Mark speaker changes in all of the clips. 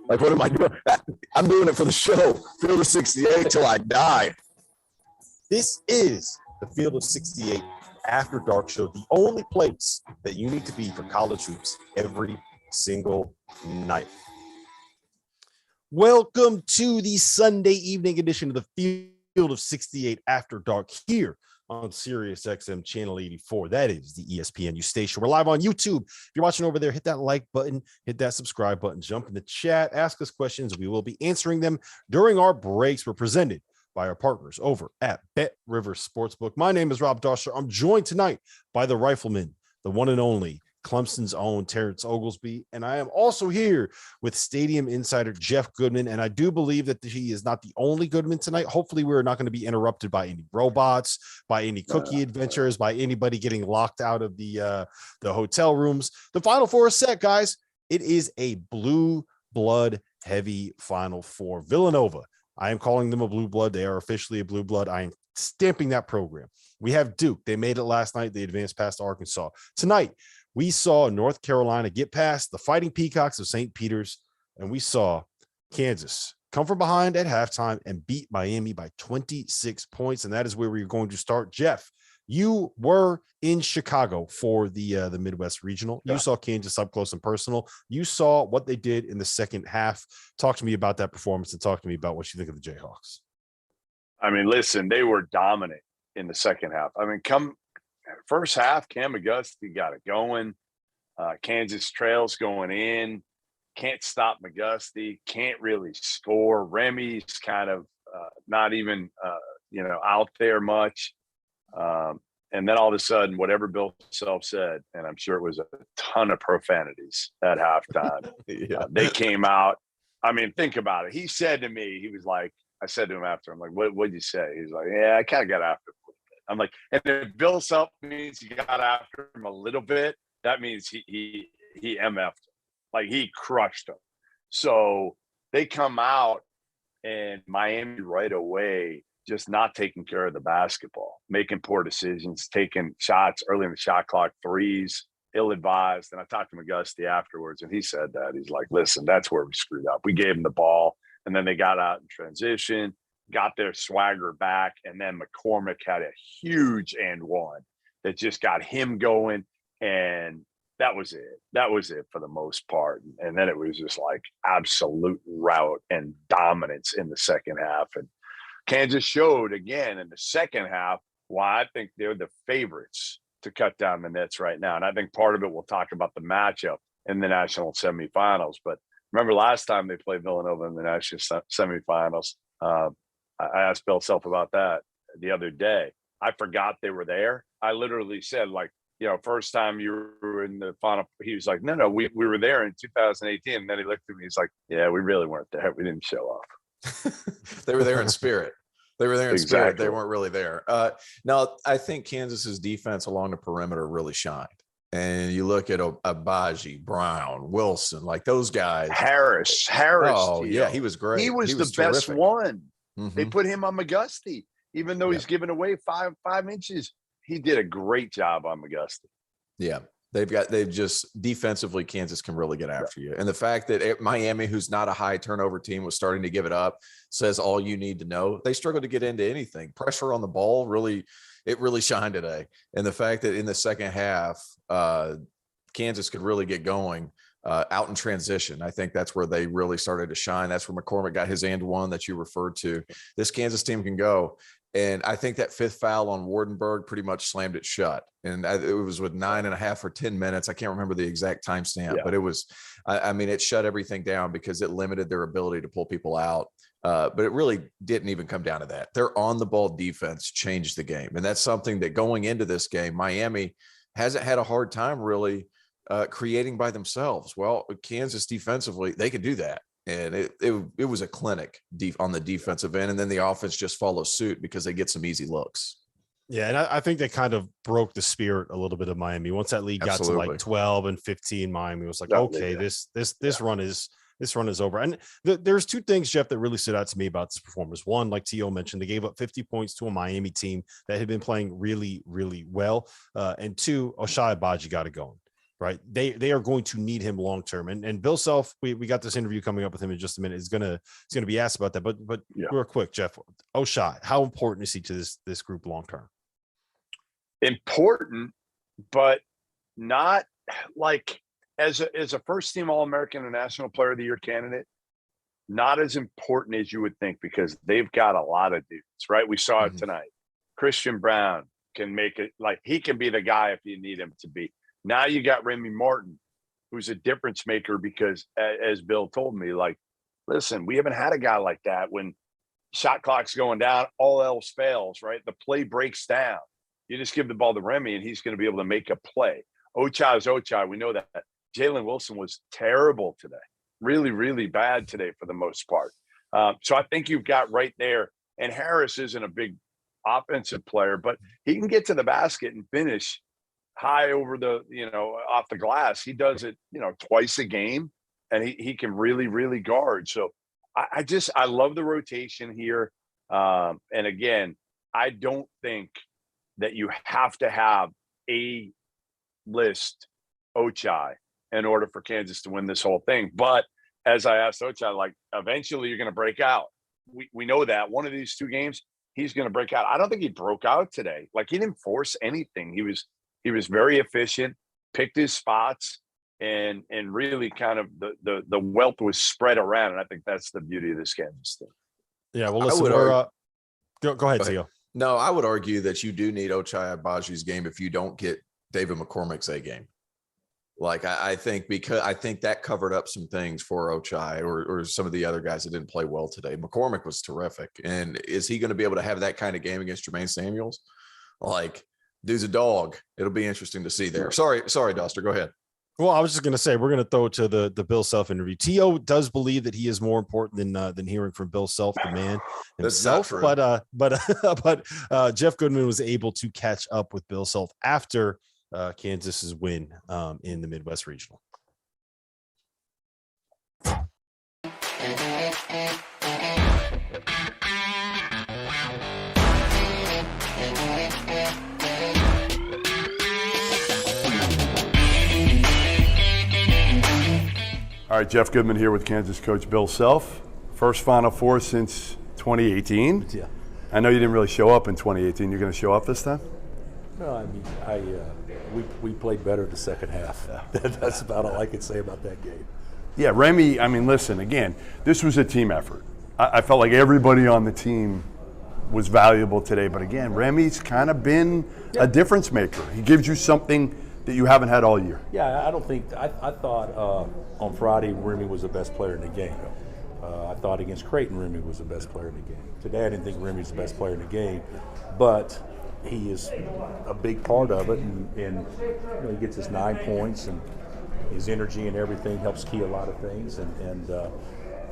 Speaker 1: Like, what am I doing? I'm doing it for the show. Field of 68 till I die.
Speaker 2: This is the Field of 68 After Dark Show, the only place that you need to be for college hoops every single night. Welcome to the Sunday evening edition of the Field of 68 After Dark here on Sirius XM Channel 84. That is the ESPNU station. We're live on YouTube. If you're watching over there, hit that like button, hit that subscribe button, jump in the chat, ask us questions. We will be answering them during our breaks. We're presented by our partners over at Bet River Sportsbook. My name is Rob Dauster. I'm joined tonight by the Rifleman, the one and only Clemson's own Terrence Oglesby, and I am also here with Stadium Insider Jeff Goodman, and I do believe that he is not the only Goodman tonight. Hopefully, we're not going to be interrupted by any robots, by any cookie adventures, by anybody getting locked out of the hotel rooms. The Final Four is set, guys. It is a blue blood heavy Final Four. Villanova, I am calling them a blue blood. They are officially a blue blood. I am stamping that program. We have Duke. They made it last night. They advanced past Arkansas. Tonight, we saw North Carolina get past the Fighting Peacocks of St. Peter's, and we saw Kansas come from behind at halftime and beat Miami by 26 points, and that is where we're going to start. Jeff, you were in Chicago for the Midwest Regional. You saw Kansas up close and personal. You saw what they did in the second half. Talk to me about that performance and talk to me about what you think of the Jayhawks.
Speaker 3: I mean, listen, they were dominant in the second half. I mean, first half, Cam McGusty got it going. Kansas trails going in. Can't stop McGusty. Can't really score. Remy's kind of not even, out there much. And then all of a sudden, whatever Bill Self said, and I'm sure it was a ton of profanities at halftime, they came out. I mean, think about it. He said to me, he was like, I said to him after, I'm like, what'd you say? He's like, yeah, I kind of got after him. I'm like, and if Bill Self means he got after him a little bit, that means he MF'd him. Like, he crushed him. So they come out, and Miami right away just not taking care of the basketball, making poor decisions, taking shots early in the shot clock, threes, ill-advised. And I talked to McGusty afterwards, and he said that. He's like, listen, that's where we screwed up. We gave him the ball, and then they got out in transition, got their swagger back, and then McCormick had a huge and one that just got him going, and that was it. That was it for the most part. And then it was just like absolute rout and dominance in the second half. And Kansas showed again in the second half why I think they're the favorites to cut down the nets right now. And I think part of it, we'll talk about the matchup in the national semifinals. But remember last time they played Villanova in the national semifinals, I asked Bill Self about that the other day. I forgot they were there. I literally said, like, first time you were in the final. He was like, no, we were there in 2018. And then he looked at me. He's like, yeah, we really weren't there. We didn't show up.
Speaker 4: They were there in spirit. They were there in spirit. They weren't really there. Now, I think Kansas's defense along the perimeter really shined. And you look at Agbaji, Brown, Wilson, like those guys.
Speaker 3: Harris.
Speaker 4: Oh, yeah, he was great.
Speaker 3: He was the
Speaker 4: terrific.
Speaker 3: best one.
Speaker 4: Mm-hmm.
Speaker 3: They put him on McGusty, even though he's giving away five inches. He did a great job on McGusty.
Speaker 4: Yeah, they've just defensively, Kansas can really get after you. And the fact that Miami, who's not a high turnover team, was starting to give it up, says all you need to know. They struggled to get into anything. Pressure on the ball really shined today. And the fact that in the second half, Kansas could really get going out in transition. I think that's where they really started to shine. That's where McCormick got his and one that you referred to. This Kansas team can go. And I think that fifth foul on Wardenberg pretty much slammed it shut. And it was with 9.5 or 10 minutes. I can't remember the exact timestamp, but it was, it shut everything down because it limited their ability to pull people out. But it really didn't even come down to that. Their on the ball defense changed the game. And that's something that going into this game, Miami hasn't had a hard time really creating by themselves. Well, Kansas defensively, they could do that. And it was a clinic on the defensive end. And then the offense just follows suit because they get some easy looks.
Speaker 2: Yeah, and I think they kind of broke the spirit a little bit of Miami. Once that lead got to like 12 and 15, Miami was like, this run is over. And there's two things, Jeff, that really stood out to me about this performance. One, like T.O. mentioned, they gave up 50 points to a Miami team that had been playing really, really well. And two, Ochai Agbaji got it going. right? They are going to need him long term. And Bill Self, we got this interview coming up with him in just a minute. He's gonna be asked about that. But
Speaker 3: yeah.
Speaker 2: Real quick, Jeff, Ochai, how important is he to this group long term?
Speaker 3: Important, but not like as a first team All-American and National Player of the Year candidate, not as important as you would think, because they've got a lot of dudes, right? We saw it tonight. Christian Brown can make it, like he can be the guy if you need him to be. Now you got Remy Martin, who's a difference maker, because as Bill told me, like, listen, we haven't had a guy like that when shot clock's going down, all else fails, right? The play breaks down. You just give the ball to Remy and he's going to be able to make a play. Ochai is Ochai. We know that. Jalen Wilson was terrible today. Really, really bad today for the most part. So I think you've got right there. And Harris isn't a big offensive player, but he can get to the basket and finish high over the, off the glass. He does it, twice a game, and he can really, really guard. So I love the rotation here. And again, I don't think that you have to have a list Ochai in order for Kansas to win this whole thing. But as I asked Ochai, like, eventually you're going to break out. We know that one of these two games, he's going to break out. I don't think he broke out today. Like, he didn't force anything. He was very efficient, picked his spots, and really kind of the wealth was spread around. And I think that's the beauty of this Kansas team.
Speaker 2: Yeah. Well, listen, go ahead, Theo.
Speaker 4: No, I would argue that you do need Ochai Agbaji's game if you don't get David McCormick's A game. Like, I think that covered up some things for Ochai or some of the other guys that didn't play well today. McCormick was terrific. And is he going to be able to have that kind of game against Jermaine Samuels? Like, dude's a dog. It'll be interesting to see there. Sorry, Dauster, go ahead.
Speaker 2: Well, I was just going to say, we're going to throw it to the Bill Self interview. T.O. does believe that he is more important than hearing from Bill Self, the man himself. But Jeff Goodman was able to catch up with Bill Self after Kansas's win in the Midwest Regional.
Speaker 5: All right, Jeff Goodman here with Kansas coach Bill Self. First Final Four since 2018.
Speaker 6: Yeah.
Speaker 5: I know you didn't really show up in 2018. You're going to show up this time?
Speaker 6: No, I mean, we played better the second half. That's about all I can say about that game.
Speaker 5: Yeah, Remy, I mean, listen, again, this was a team effort. I felt like everybody on the team was valuable today. But again, Remy's kind of been a difference maker. He gives you something that you haven't had all year.
Speaker 6: Yeah, I thought on Friday Remy was the best player in the game. I thought against Creighton Remy was the best player in the game. Today I didn't think Remy was the best player in the game, but he is a big part of it, and he gets his 9 points, and his energy and everything helps key a lot of things.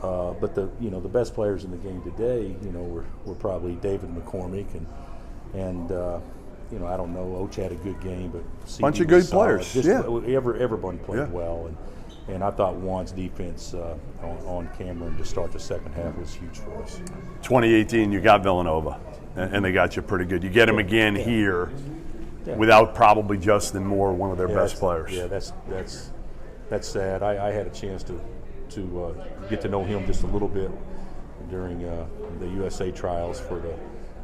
Speaker 6: But the best players in the game today, were probably David McCormick and I don't know, Ochai had a good game, but CD
Speaker 5: bunch of good
Speaker 6: solid.
Speaker 5: players.
Speaker 6: Everyone played well, and I thought Juan's defense on Cameron to start the second half was huge for us.
Speaker 5: 2018, you got Villanova, and they got you pretty good. You get him again here without probably Justin Moore, one of their best players.
Speaker 6: Yeah, that's sad. I had a chance to get to know him just a little bit during the USA trials for the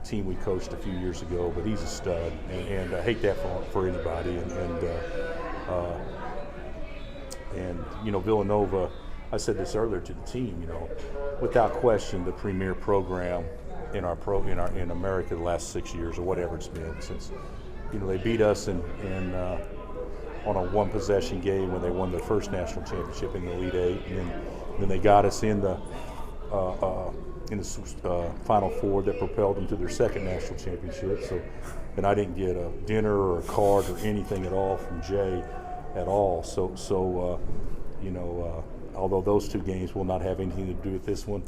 Speaker 6: team we coached a few years ago, but he's a stud, and I hate that for anybody. And Villanova, I said this earlier to the team, without question the premier program in America the last 6 years or whatever it's been since they beat us on a one possession game when they won their first national championship in the Elite Eight, and then they got us in the Final Four that propelled them to their second national championship. So, and I didn't get a dinner or a card or anything at all from Jay at all. So although those two games will not have anything to do with this one,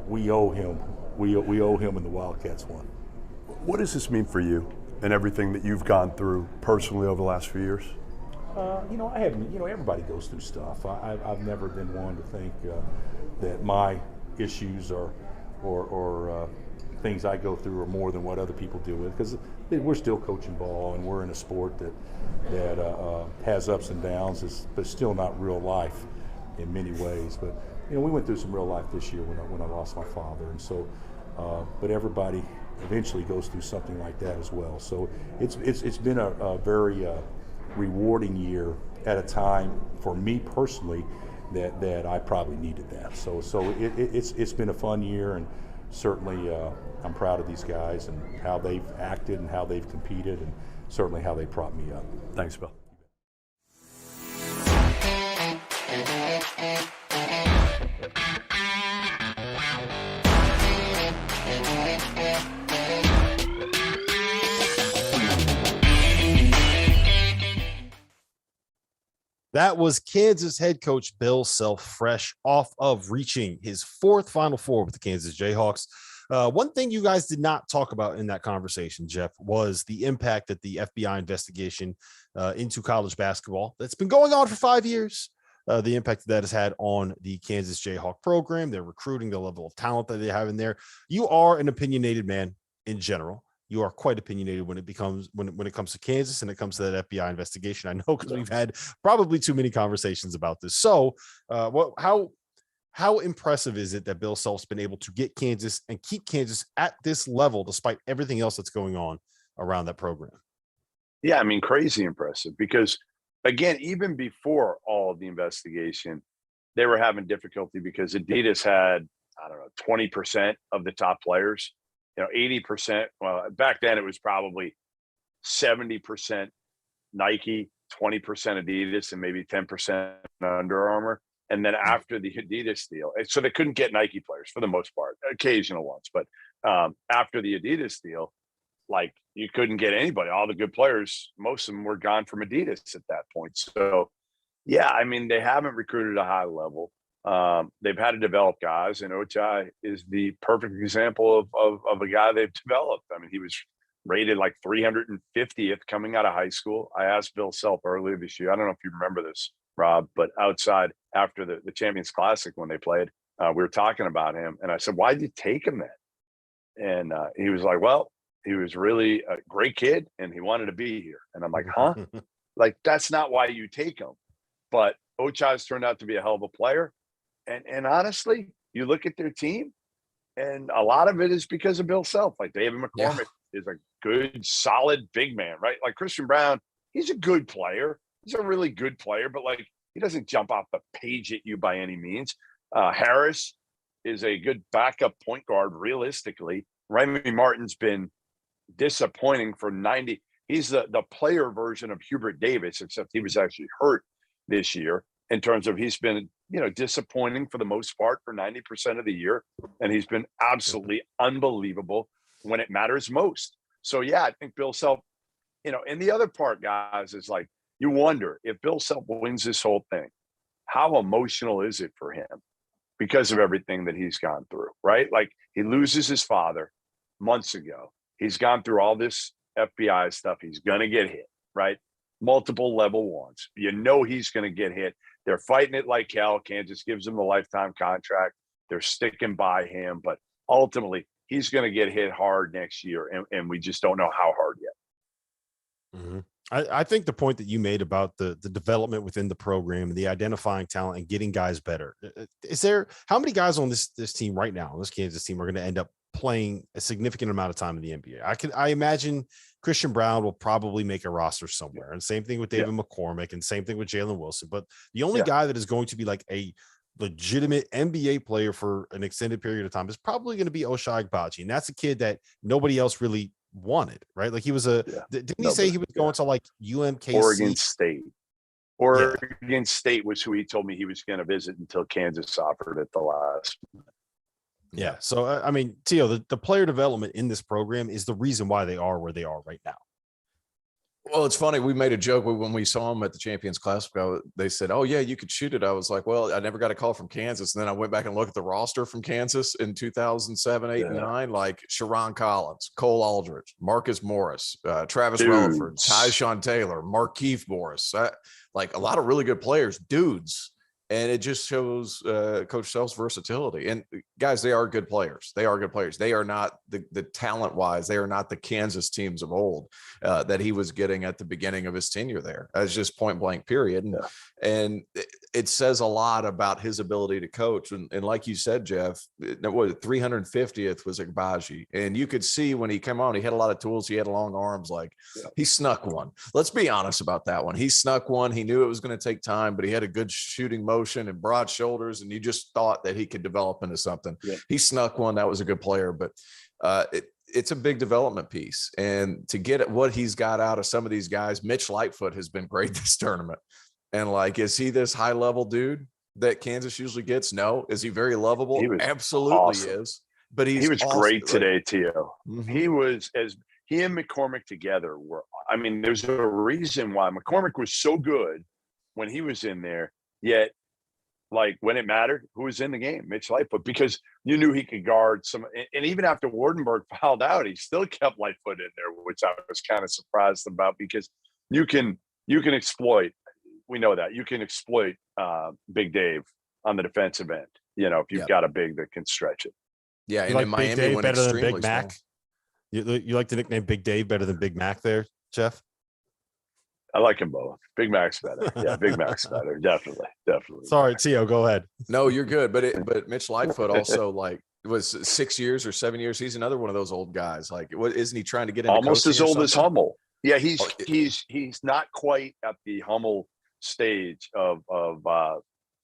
Speaker 6: we owe him. We owe him in the Wildcats one.
Speaker 5: What does this mean for you and everything that you've gone through personally over the last few years?
Speaker 6: I haven't. Everybody goes through stuff. I've never been one to think that my issues or things I go through are more than what other people deal with, because we're still coaching ball and we're in a sport that has ups and downs, but still not real life in many ways. But we went through some real life this year when I lost my father, and so but everybody eventually goes through something like that as well. So it's been a very rewarding year at a time for me personally that I probably needed that. So it's been a fun year, and certainly I'm proud of these guys and how they've acted and how they've competed, and certainly how they propped me up.
Speaker 5: Thanks, Bill.
Speaker 2: That was Kansas head coach Bill Self, fresh off of reaching his fourth Final Four with the Kansas Jayhawks. One thing you guys did not talk about in that conversation, Jeff, was the impact that the FBI investigation into college basketball that's been going on for 5 years, the impact that has had on the Kansas Jayhawk program, their recruiting, the level of talent that they have in there. You are an opinionated man in general. You are quite opinionated when it comes to Kansas and it comes to that FBI investigation. I know, because we've had probably too many conversations about this. So how impressive is it that Bill Self's been able to get Kansas and keep Kansas at this level despite everything else that's going on around that program?
Speaker 3: Yeah, I mean, crazy impressive, because again, even before all of the investigation, they were having difficulty because Adidas had, 20% of the top players. 80%. Well, back then it was probably 70% Nike, 20% Adidas, and maybe 10% Under Armour. And then after the Adidas deal, so they couldn't get Nike players for the most part, occasional ones. But after the Adidas deal, like, you couldn't get anybody. All the good players, most of them were gone from Adidas at that point. So, yeah, I mean, they haven't recruited a high level. They've had to develop guys, and Ochai is the perfect example of a guy they've developed. I mean, he was rated like 350th coming out of high school. I asked Bill Self earlier this year, I don't know if you remember this, Rob, but outside after the Champions Classic when they played, we were talking about him, and I said, why'd you take him then? And he was like, well, he was really a great kid and he wanted to be here. And I'm like, huh? Like, that's not why you take him. But Ochai's turned out to be a hell of a player. And honestly, you look at their team, and a lot of it is because of Bill Self. Like, David McCormick is a good, solid big man, right? Like, Christian Brown, he's a good player. He's a really good player, but like, he doesn't jump off the page at you by any means. Harris is a good backup point guard, realistically. Remy Martin's been disappointing for 90. He's the player version of Hubert Davis, except he was actually hurt this year, in terms of he's been, disappointing for the most part for 90% of the year. And he's been absolutely unbelievable when it matters most. So, yeah, I think Bill Self, and the other part, guys, is like, you wonder if Bill Self wins this whole thing, how emotional is it for him because of everything that he's gone through, right? Like, he loses his father months ago. He's gone through all this FBI stuff. He's going to get hit, right? Multiple level ones. He's going to get hit. They're fighting it like hell. Kansas gives him a lifetime contract. They're sticking by him, but ultimately he's going to get hit hard next year, and we just don't know how hard yet.
Speaker 2: Mm-hmm. I think the point that you made about the development within the program and the identifying talent and getting guys better. How many guys on this team right now, this Kansas team, are going to end up playing a significant amount of time in the NBA? I imagine Christian Brown will probably make a roster somewhere, and same thing with David McCormick, and same thing with Jalen Wilson. But the only guy that is going to be like a legitimate NBA player for an extended period of time is probably going to be Ochai Agbaji, and that's a kid that nobody else really wanted, right? Like, he was didn't he say he was going to like UMKC?
Speaker 3: Oregon State was who he told me he was going to visit until Kansas offered at the last minute.
Speaker 2: Yeah. So, I mean, Tio, the player development in this program is the reason why they are where they are right now.
Speaker 4: Well, it's funny. We made a joke when we saw him at the Champions Classic. They said, oh, yeah, you could shoot it. I was like, well, I never got a call from Kansas. And then I went back and looked at the roster from Kansas in 2007, 8, and 9, like Sharon Collins, Cole Aldridge, Marcus Morris, Travis Relaford, Tyshawn Taylor, Markieff Morris, like a lot of really good players, dudes. And it just shows Coach Self's versatility. And guys, they are good players. They are good players. They are not the talent wise. They are not the Kansas teams of old that he was getting at the beginning of his tenure there. That's just point blank period. And it says a lot about his ability to coach. And like you said, Jeff, what 350th was Agbaji. And you could see when he came on, he had a lot of tools. He had long arms. Like he snuck one. Let's be honest about that one. He snuck one. He knew it was going to take time, but he had a good shooting motion and broad shoulders. And you just thought that he could develop into something. Yeah. He snuck one. That was a good player, but it's a big development piece. And to get at what he's got out of some of these guys, Mitch Lightfoot has been great this tournament. And like, is he this high level dude that Kansas usually gets? No. Is he very lovable? He absolutely awesome. Is. But he was awesome.
Speaker 3: Great today, Tio. Mm-hmm. He and McCormick together were. I mean, there's a reason why McCormick was so good when he was in there. Yet, like when it mattered, who was in the game? Mitch Lightfoot, because you knew he could guard some. And even after Wardenberg fouled out, he still kept Lightfoot in there, which I was kind of surprised about because you can exploit. We know that you can exploit Big Dave on the defensive end. You know, if you've got a big that can stretch it.
Speaker 4: Yeah,
Speaker 2: you
Speaker 4: and
Speaker 2: like
Speaker 4: in Miami,
Speaker 2: Big Dave better than Big Mac.
Speaker 4: Small.
Speaker 2: You like the nickname Big Dave better than Big Mac, there, Jeff?
Speaker 3: I like them both. Big Mac's better. Yeah, Big Mac's better. Definitely.
Speaker 2: Sorry, Tio, go ahead.
Speaker 4: No, you're good. But Mitch Lightfoot also like it was 6 years or 7 years. He's another one of those old guys. Like, what isn't he trying to get into
Speaker 3: almost as old as Hummel? Yeah, he's not quite at the Hummel stage of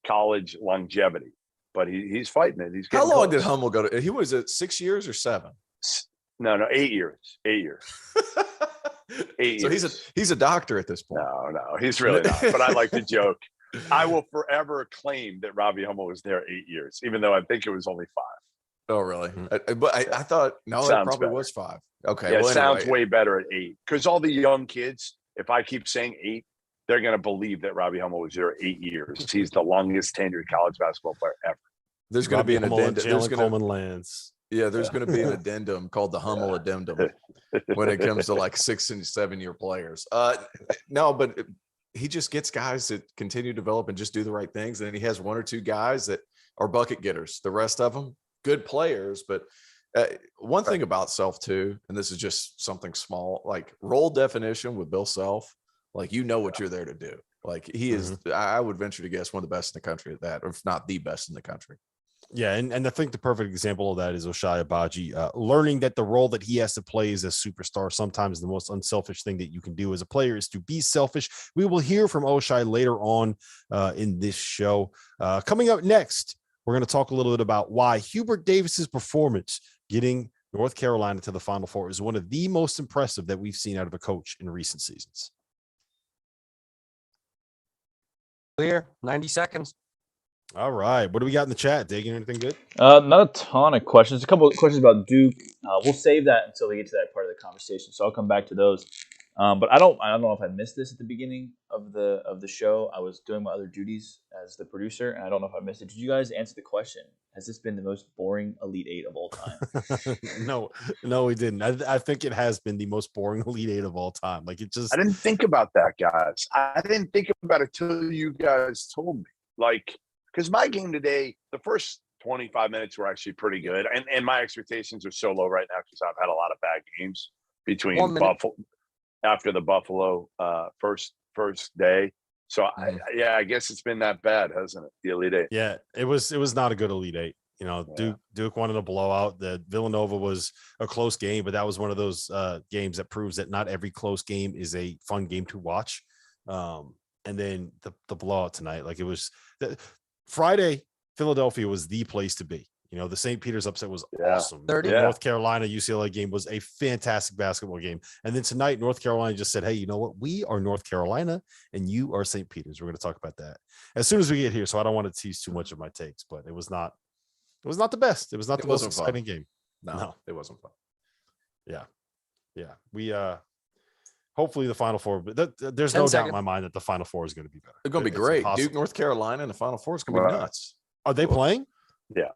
Speaker 3: college longevity, but he's fighting it. He's
Speaker 4: how long did Hummel go to? He was at 6 years or 7?
Speaker 3: No, 8 years. 8 years. 8 years.
Speaker 4: So he's a doctor at this point.
Speaker 3: No, he's really not. But I like to joke. I will forever claim that Robbie Hummel was there 8 years, even though I think it was only 5.
Speaker 4: Oh, really? But I thought it probably better. Was 5. Okay,
Speaker 3: yeah, it sounds way better at 8 because all the young kids, if I keep saying 8, they're going to believe that Robbie Hummel was there 8 years. He's the longest tenured college basketball player ever.
Speaker 4: There's going to be an addendum.
Speaker 2: There's Coleman Lands.
Speaker 4: Yeah, there's going to be an addendum called the Hummel addendum when it comes to like 6 and 7 year players. No, but he just gets guys that continue to develop and just do the right things. And then he has 1 or 2 guys that are bucket getters. The rest of them, good players. But one thing about Self too, and this is just something small, like role definition with Bill Self, like you know what you're there to do. Like he is, I would venture to guess, one of the best in the country at that, or if not the best in the country.
Speaker 2: Yeah, and I think the perfect example of that is Ochai Agbaji, learning that the role that he has to play as a superstar, sometimes the most unselfish thing that you can do as a player is to be selfish. We will hear from Ochai later on in this show. Coming up next, we're going to talk a little bit about why Hubert Davis's performance getting North Carolina to the Final Four is one of the most impressive that we've seen out of a coach in recent seasons.
Speaker 7: Clear, 90 seconds.
Speaker 2: All right. What do we got in the chat? Digging anything good?
Speaker 8: Not a ton of questions. A couple of questions about Duke. We'll save that until we get to that part of the conversation. So I'll come back to those. But I don't know if I missed this at the beginning of the show. I was doing my other duties as the producer, and I don't know if I missed it. Did you guys answer the question? Has this been the most boring Elite Eight of all time?
Speaker 2: No, we didn't. I think it has been the most boring Elite Eight of all time. Like it just.
Speaker 3: I didn't think about that, guys. I didn't think about it till you guys told me. Like. Because my game today, the first 25 minutes were actually pretty good. And my expectations are so low right now because I've had a lot of bad games between Buffalo after the Buffalo first day. So I guess it's been that bad, hasn't it? The Elite Eight.
Speaker 2: Yeah, it was not a good Elite Eight. You know, Duke wanted a blowout. The Villanova was a close game, but that was one of those games that proves that not every close game is a fun game to watch. And then the blowout tonight, like it was Friday, Philadelphia was the place to be. You know, the St. Peter's upset was awesome. The North Carolina UCLA game was a fantastic basketball game. And then tonight, North Carolina just said, hey, you know what? We are North Carolina and you are St. Peter's. We're going to talk about that as soon as we get here. So I don't want to tease too much of my takes, but it was not the best. It was not the most exciting game. No,
Speaker 4: it wasn't fun.
Speaker 2: Yeah. We, hopefully the Final Four, but there's no doubt in my mind that the Final Four is going to be better.
Speaker 4: It's going to be great. Impossible. Duke, North Carolina, and the Final Four is going to be nuts.
Speaker 2: Are they playing?
Speaker 3: Yeah.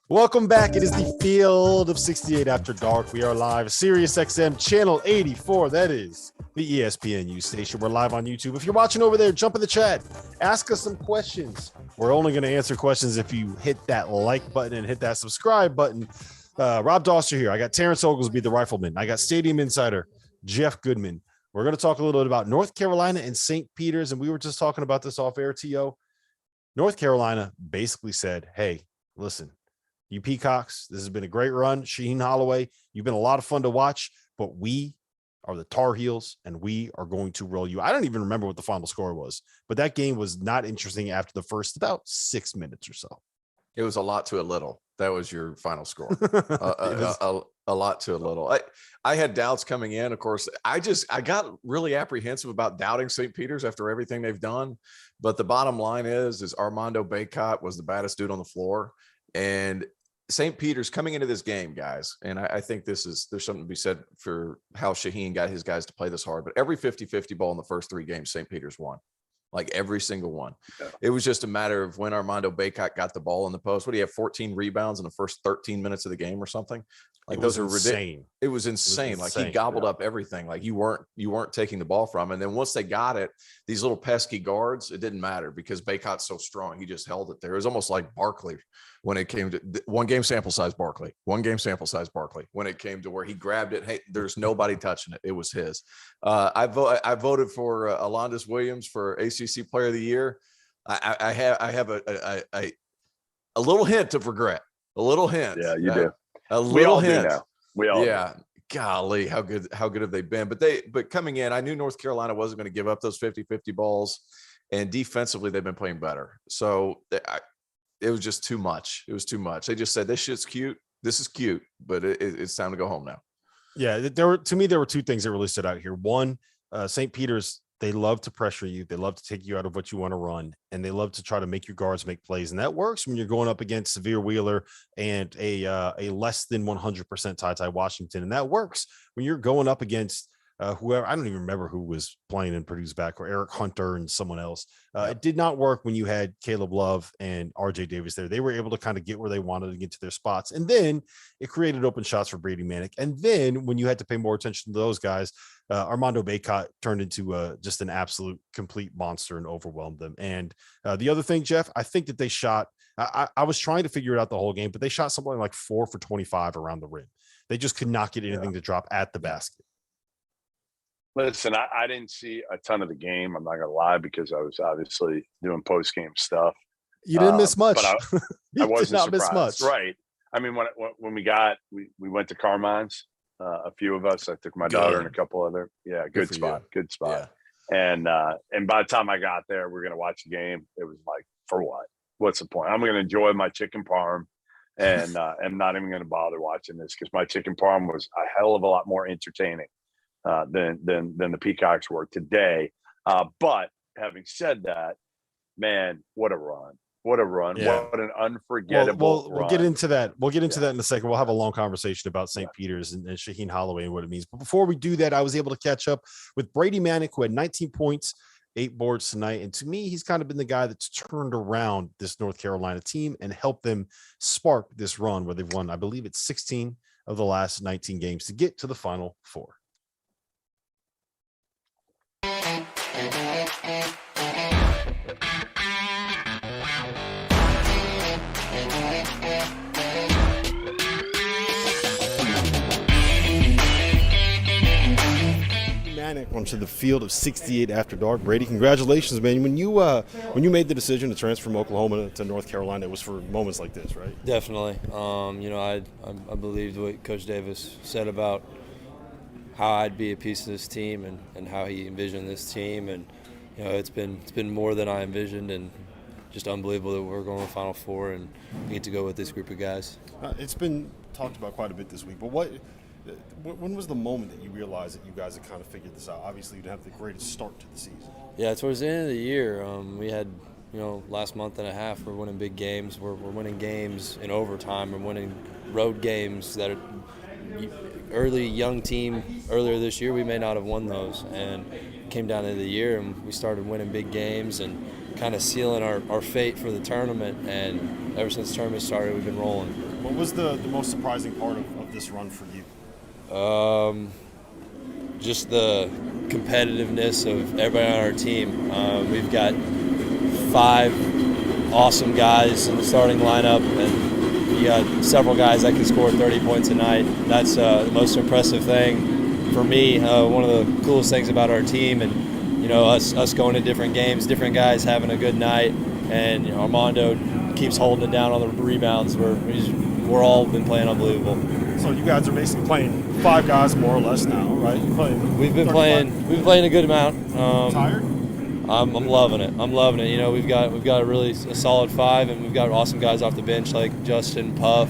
Speaker 2: Welcome back. It is the Field of 68 After Dark. We are live, Sirius XM Channel 84. That is the ESPNU station. We're live on YouTube. If you're watching over there, jump in the chat. Ask us some questions. We're only going to answer questions if you hit that like button and hit that subscribe button. Rob Dauster here. I got Terrence Oglesby, the Rifleman. I got Stadium Insider, Jeff Goodman. We're going to talk a little bit about North Carolina and St. Peter's, and we were just talking about this off air, T.O. North Carolina basically said, hey, listen, you Peacocks, this has been a great run. Shaheen Holloway, you've been a lot of fun to watch, but we are the Tar Heels, and we are going to roll you. I don't even remember what the final score was, but that game was not interesting after the first about 6 minutes or so.
Speaker 4: It was a lot to a little. That was your final score. A lot to a little. I had doubts coming in. Of course, I got really apprehensive about doubting St. Peter's after everything they've done. But the bottom line is Armando Bacot was the baddest dude on the floor. And St. Peter's coming into this game, guys, and I think there's something to be said for how Shaheen got his guys to play this hard. But every 50-50 ball in the first 3 games, St. Peter's won. Like every single one. Yeah. It was just a matter of when Armando Bacot got the ball in the post. What do you have? 14 rebounds in the first 13 minutes of the game or something? Like those are ridiculous. It was insane. Like he gobbled up everything. Like you weren't taking the ball from him. And then once they got it, these little pesky guards, it didn't matter because Bacot's so strong. He just held it there. It was almost like Barkley when it came to one game sample size Barkley. When it came to where he grabbed it, hey, there's nobody touching it. It was his. I voted for Alondas Williams for ACC Player of the Year. I have a little hint of regret. A little hint.
Speaker 3: Yeah, you do.
Speaker 4: A little hint.
Speaker 3: Do now. We all
Speaker 4: do. Golly, how good have they been? But coming in, I knew North Carolina wasn't going to give up those 50-50 balls, and defensively they've been playing better. So it was just too much. It was too much. They just said this shit's cute. This is cute, but it's time to go home now. Yeah, there were 2 things that really stood out here. One, St. Peter's, they love to pressure you. They love to take you out of what you want to run, and they love to try to make your guards make plays. And that works when you're going up against Severe Wheeler and a less than 100% Ty Washington. And that works when you're going up against whoever. I don't even remember who was playing in Purdue's back, or Eric Hunter and someone else. It did not work when you had Caleb Love and RJ Davis there. They were able to kind of get where they wanted to get to their spots. And then it created open shots for Brady Manek. And then when you had to pay more attention to those guys, Armando Bacot turned into just an absolute complete monster and overwhelmed them. And the other thing, Jeff, I think that they shot, I was trying to figure it out the whole game, but they shot something like 4 for 25 around the rim. They just could not get anything to drop at the basket.
Speaker 3: Listen, I didn't see a ton of the game. I'm not going to lie, because I was obviously doing post-game stuff.
Speaker 2: You didn't miss much.
Speaker 3: But I wasn't surprised.
Speaker 2: Miss much.
Speaker 3: Right. I mean, when we went to Carmine's, a few of us, I took my daughter and a couple other, good spot. Yeah. And by the time I got there, we're going to watch the game. It was like, for what? What's the point? I'm going to enjoy my chicken parm, and I'm not even going to bother watching this, because my chicken parm was a hell of a lot more entertaining than the Peacocks were today. But having said that, man, what a run. What a run. Yeah. What an unforgettable run.
Speaker 2: We'll get into that. We'll get into that in a second. We'll have a long conversation about St. Peter's and Shaheen Holloway and what it means. But before we do that, I was able to catch up with Brady Manek, who had 19 points, 8 boards tonight. And to me, he's kind of been the guy that's turned around this North Carolina team and helped them spark this run where they've won, I believe it's 16 of the last 19 games to get to the Final Four. Manek onto the Field of 68 After Dark. Brady, congratulations, man. When you made the decision to transfer from Oklahoma to North Carolina, it was for moments like this, right?
Speaker 9: Definitely. I believed what Coach Davis said about how I'd be a piece of this team and how he envisioned this team, and it's been more than I envisioned, and just unbelievable that we're going to the Final Four and get to go with this group of guys.
Speaker 2: It's been talked about quite a bit this week, but when was the moment that you realized that you guys had kind of figured this out? Obviously, you didn't have the greatest start to the season.
Speaker 9: Yeah, towards the end of the year, we had, last month and a half, we're winning big games. We're winning games in overtime. We're winning road games that are early, young team. Earlier this year, we may not have won those. And came down to the year, and we started winning big games and kind of sealing our fate for the tournament. And ever since the tournament started, we've been rolling
Speaker 2: What was the most surprising part of this run for you?
Speaker 9: Just the competitiveness of everybody on our team. We've got 5 awesome guys in the starting lineup, and you got several guys that can score 30 points a night. That's the most impressive thing for me. One of the coolest things about our team, and us going to different games, different guys having a good night, and Armando keeps holding it down on the rebounds. We're all been playing unbelievable.
Speaker 2: So you guys are basically playing 5 guys more or less now, right?
Speaker 9: We've been playing a good amount.
Speaker 2: Tired?
Speaker 9: I'm loving it. We've got a solid 5, and we've got awesome guys off the bench like Justin, Puff,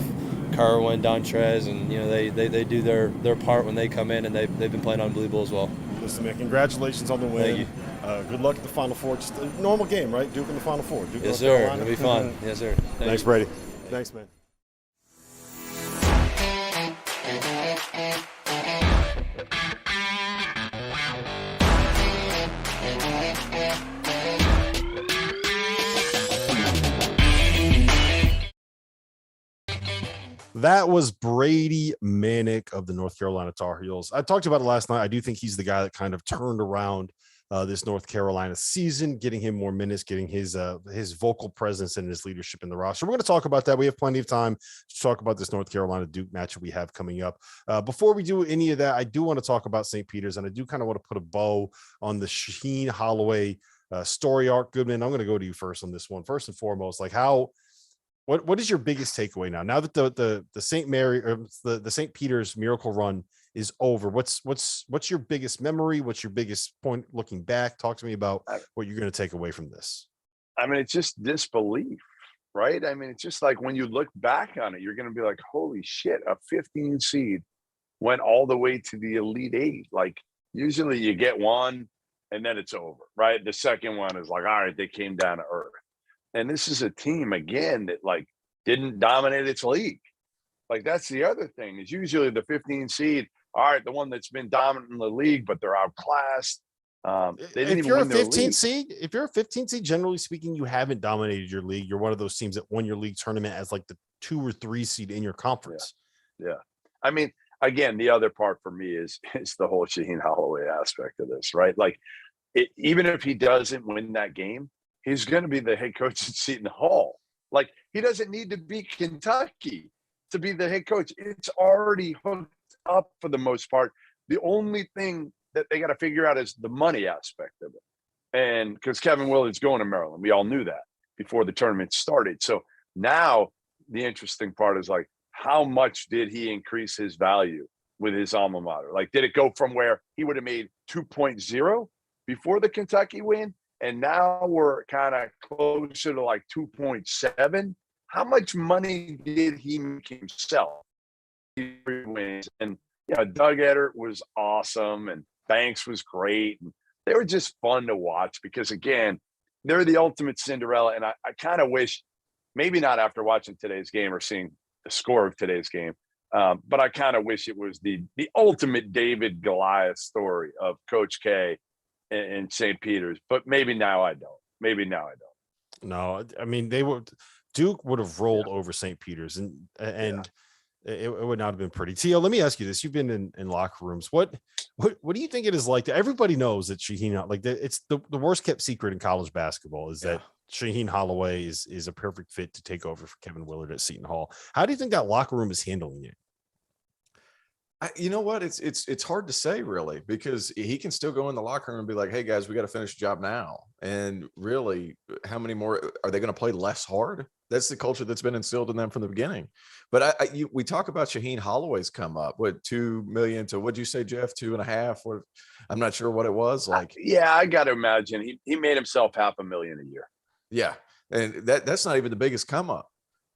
Speaker 9: Kerwin, Dontrez, and they do their part when they come in, and they've been playing unbelievable as well.
Speaker 2: Listen, man, congratulations on the win.
Speaker 9: Thank you.
Speaker 2: Good luck at the Final Four. Just a normal game, right? Duke in the Final Four. Duke,
Speaker 9: Yes, sir. It'll be fun. Yes, sir.
Speaker 2: Thanks, Brady. Thanks, man. That was Brady Manek of the North Carolina Tar Heels. I talked about it last night. I do think he's the guy that kind of turned around this North Carolina season, getting him more minutes, getting his vocal presence and his leadership in the roster. We're going to talk about that. We have plenty of time to talk about this North Carolina Duke matchup we have coming up. Before we do any of that, I do want to talk about St. Peter's, and I do kind of want to put a bow on the Shaheen Holloway story arc. Goodman, I'm going to go to you first on this one. First and foremost, like what is your biggest takeaway now that the St. Mary or the St. Peter's Miracle Run is over? What's your biggest memory? What's your biggest point looking back? Talk to me about what you're going to take away from this.
Speaker 3: I mean, it's just disbelief, right? I mean, it's just like when you look back on it, you're going to be like, holy shit, a 15 seed went all the way to the Elite 8. Like usually you get one and then it's over, right? The second one is like, all right, they came down to earth. And this is a team, again, that like didn't dominate its league. Like that's the other thing is usually the 15 seed, all right, the one that's been dominant in the league, but they're outclassed. If you're a 15
Speaker 2: seed, generally speaking, you haven't dominated your league. You're one of teams that won your league tournament as like the 2 or 3 seed in your conference.
Speaker 3: Yeah. I mean, again, the other part for me is the whole Shaheen Holloway aspect of this, right? Like even if he doesn't win that game, he's going to be the head coach at Seton Hall. Like he doesn't need to be Kentucky to be the head coach. It's already hooked up for the most part. The only thing that they got to figure out is the money aspect of it. And because Kevin Willard's going to Maryland, we all knew that before the tournament started. So now the interesting part is like, how much did he increase his value with his alma mater? Like, did it go from where he would have made 2.0 before the Kentucky win? And now we're kind of closer to like 2.7. How much money did he make himself? And Doug Edert was awesome, and Banks was great, and they were just fun to watch because again, they're the ultimate Cinderella. And I kind of wish, maybe not after watching today's game or seeing the score of today's game, but I kind of wish it was the ultimate David Goliath story of Coach K in St. Peter's, but maybe now I don't.
Speaker 2: No, I mean Duke would have rolled over St. Peter's, and it would not have been pretty. Tio, let me ask you this: you've been in locker rooms. What do you think it is like? Everybody knows that Shaheen, like it's the worst kept secret in college basketball is that Shaheen Holloway is a perfect fit to take over for Kevin Willard at Seton Hall. How do you think that locker room is handling it?
Speaker 4: You know what? It's hard to say really, because he can still go in the locker room and be like, "Hey guys, we got to finish the job now." And really, how many more are they going to play less hard? That's the culture that's been instilled in them from the beginning. But we talk about Shaheen Holloway's come up with $2 million to, what'd you say, Jeff? 2.5? Or I'm not sure what it was. Like,
Speaker 3: I got to imagine he made himself $500,000 a year.
Speaker 4: Yeah, and that's not even the biggest come up.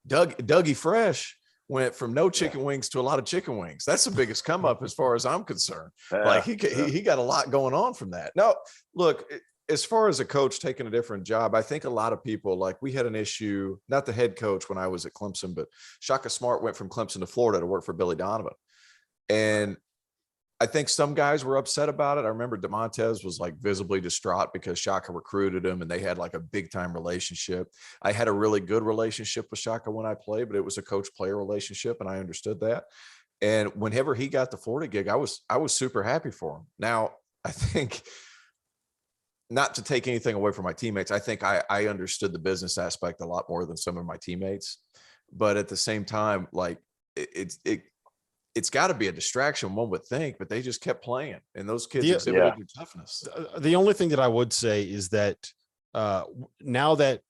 Speaker 4: Dougie Fresh went from no chicken wings to a lot of chicken wings. That's the biggest come up as far as I'm concerned. Like he got a lot going on from that. No, look, as far as a coach taking a different job, I think a lot of people, like we had an issue, not the head coach when I was at Clemson, but Shaka Smart went from Clemson to Florida to work for Billy Donovan. And I think some guys were upset about it. I remember DeMontez was like visibly distraught because Shaka recruited him and they had like a big time relationship. I had a really good relationship with Shaka when I played, but it was a coach player relationship. And I understood that. And whenever he got the Florida gig, I was super happy for him. Now, I think, not to take anything away from my teammates, I think I understood the business aspect a lot more than some of my teammates. But at the same time, like it's got to be a distraction, one would think, but they just kept playing, and those kids exhibited their toughness.
Speaker 2: The only thing that I would say is that now that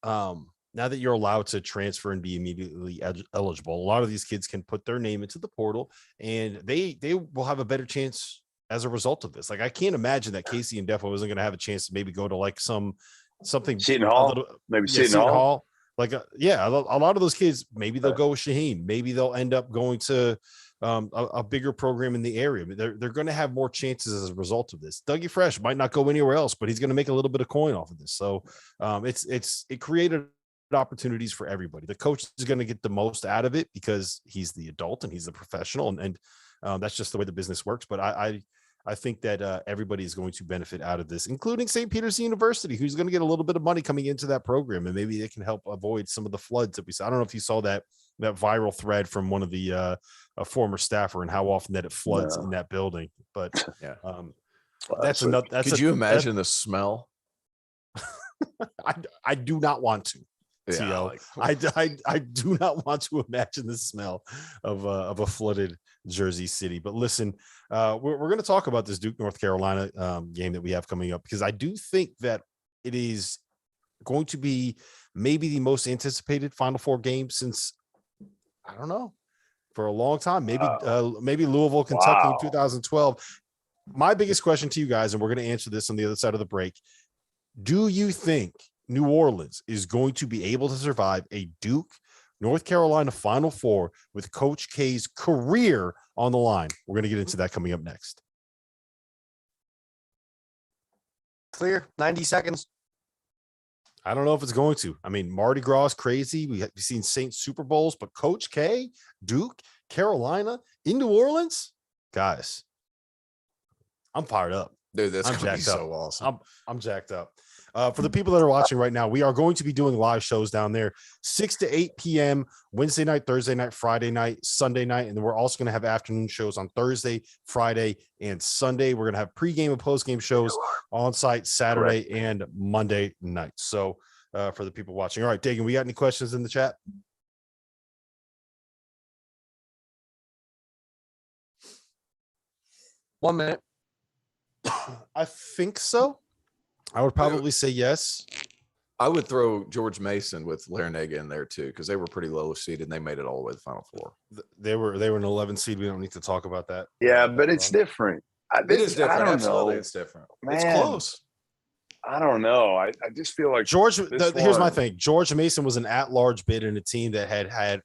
Speaker 2: you're allowed to transfer and be immediately eligible, a lot of these kids can put their name into the portal, and they will have a better chance as a result of this. Like, I can't imagine that Casey and Defo isn't going to have a chance to maybe go to like something
Speaker 3: Seton Hall,
Speaker 2: Seton Hall. Like, a lot of those kids, maybe they'll go with Shaheen. Maybe they'll end up going to a bigger program in the area. They're going to have more chances as a result of this. Dougie Fresh might not go anywhere else, but he's going to make a little bit of coin off of this. So it created opportunities for everybody. The coach is going to get the most out of it because he's the adult and he's the professional, and that's just the way the business works. But I think that everybody is going to benefit out of this, including St. Peter's University, who's going to get a little bit of money coming into that program, and maybe it can help avoid some of the floods that we saw. I don't know if you saw that viral thread from one of the a former staffer and how often that it floods in that building. But that's another.
Speaker 4: Could you imagine the smell?
Speaker 2: I do not want to.
Speaker 4: Yeah,
Speaker 2: I do not want to imagine the smell of a flooded Jersey City. But listen, we're going to talk about this Duke North Carolina game that we have coming up, because I do think that it is going to be maybe the most anticipated Final Four game since, I don't know, for a long time. Maybe Louisville, Kentucky in 2012. My biggest question to you guys, and we're going to answer this on the other side of the break: do you think New Orleans is going to be able to survive a Duke North Carolina Final Four with Coach K's career on the line? We're going to get into that coming up next.
Speaker 7: Clear. 90 seconds.
Speaker 2: I don't know if it's going to. I mean, Mardi Gras is crazy. We've seen Saints Super Bowls, but Coach K, Duke, Carolina in New Orleans, guys, I'm fired up.
Speaker 4: Dude, that's going to be so awesome.
Speaker 2: I'm jacked up. For the people that are watching right now, we are going to be doing live shows down there 6 to 8 p.m. Wednesday night, Thursday night, Friday night, Sunday night. And then we're also going to have afternoon shows on Thursday, Friday, and Sunday. We're going to have pregame and postgame shows on site Saturday and Monday night. So for the people watching. All right, Dagan, we got any questions in the chat?
Speaker 7: One minute.
Speaker 2: I think so. I would probably say yes.
Speaker 4: I would throw George Mason with Larinaga in there too, because they were pretty low seeded and they made it all the way to the Final Four.
Speaker 2: They were an 11 seed. We don't need to talk about that.
Speaker 3: Yeah, but it's different.
Speaker 4: It is different.
Speaker 3: I don't
Speaker 4: Absolutely,
Speaker 3: know.
Speaker 4: it's different.
Speaker 3: Man,
Speaker 4: it's close.
Speaker 3: I don't know. I just feel like
Speaker 2: George. Here's my thing. George Mason was an at-large bid in a team that had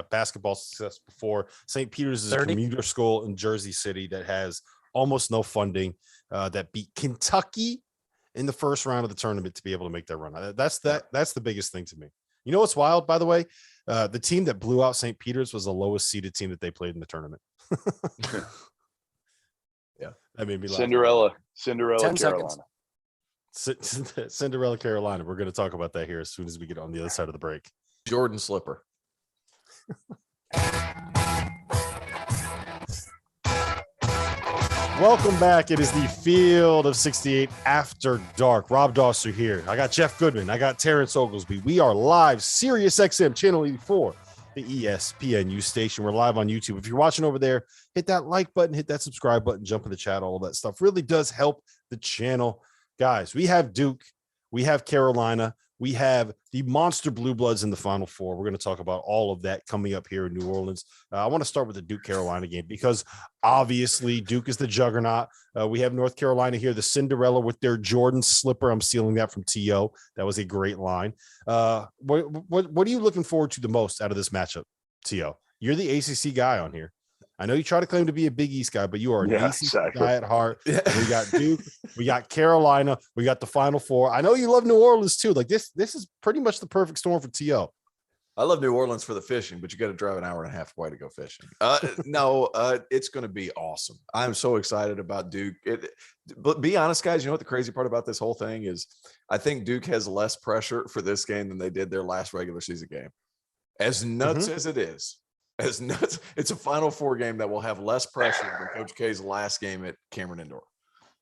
Speaker 2: basketball success before. St. Peter's is a commuter school in Jersey City that has almost no funding. That beat Kentucky in the first round of the tournament to be able to make that run. That's the biggest thing to me. You know what's wild, by the way? The team that blew out St. Peter's was the lowest seeded team that they played in the tournament.
Speaker 4: Yeah,
Speaker 2: that made me laugh.
Speaker 3: Cinderella
Speaker 7: 10
Speaker 3: Carolina.
Speaker 2: Cinderella Carolina. We're going to talk about that here as soon as we get on the other side of the break.
Speaker 4: Jordan Slipper.
Speaker 2: Welcome back. It is the Field of 68 After Dark. Rob Dauster here. I got Jeff Goodman. I got Terrence Oglesby. We are live, Sirius XM, Channel 84, the ESPNU station. We're live on YouTube. If you're watching over there, hit that like button, hit that subscribe button, jump in the chat. All of that stuff really does help the channel. Guys, we have Duke. We have Carolina. We have the monster Blue Bloods in the Final Four. We're going to talk about all of that coming up here in New Orleans. I want to start with the Duke-Carolina game because obviously Duke is the juggernaut. We have North Carolina here, the Cinderella with their Jordan slipper. I'm stealing that from T.O. That was a great line. What are you looking forward to the most out of this matchup, T.O.? You're the ACC guy on here. I know you try to claim to be a Big East guy, but you are an ACC guy at heart. We got Duke, we got Carolina, we got the Final Four. I know you love New Orleans too. Like this is pretty much the perfect storm for T.O.
Speaker 4: I love New Orleans for the fishing, but you got to drive an hour and a half away to go fishing. No, it's going to be awesome. I'm so excited about Duke. But be honest, guys, you know what the crazy part about this whole thing is? I think Duke has less pressure for this game than they did their last regular season game. As nuts as it is, as nuts, it's a Final Four game that will have less pressure than Coach K's last game at Cameron Indoor.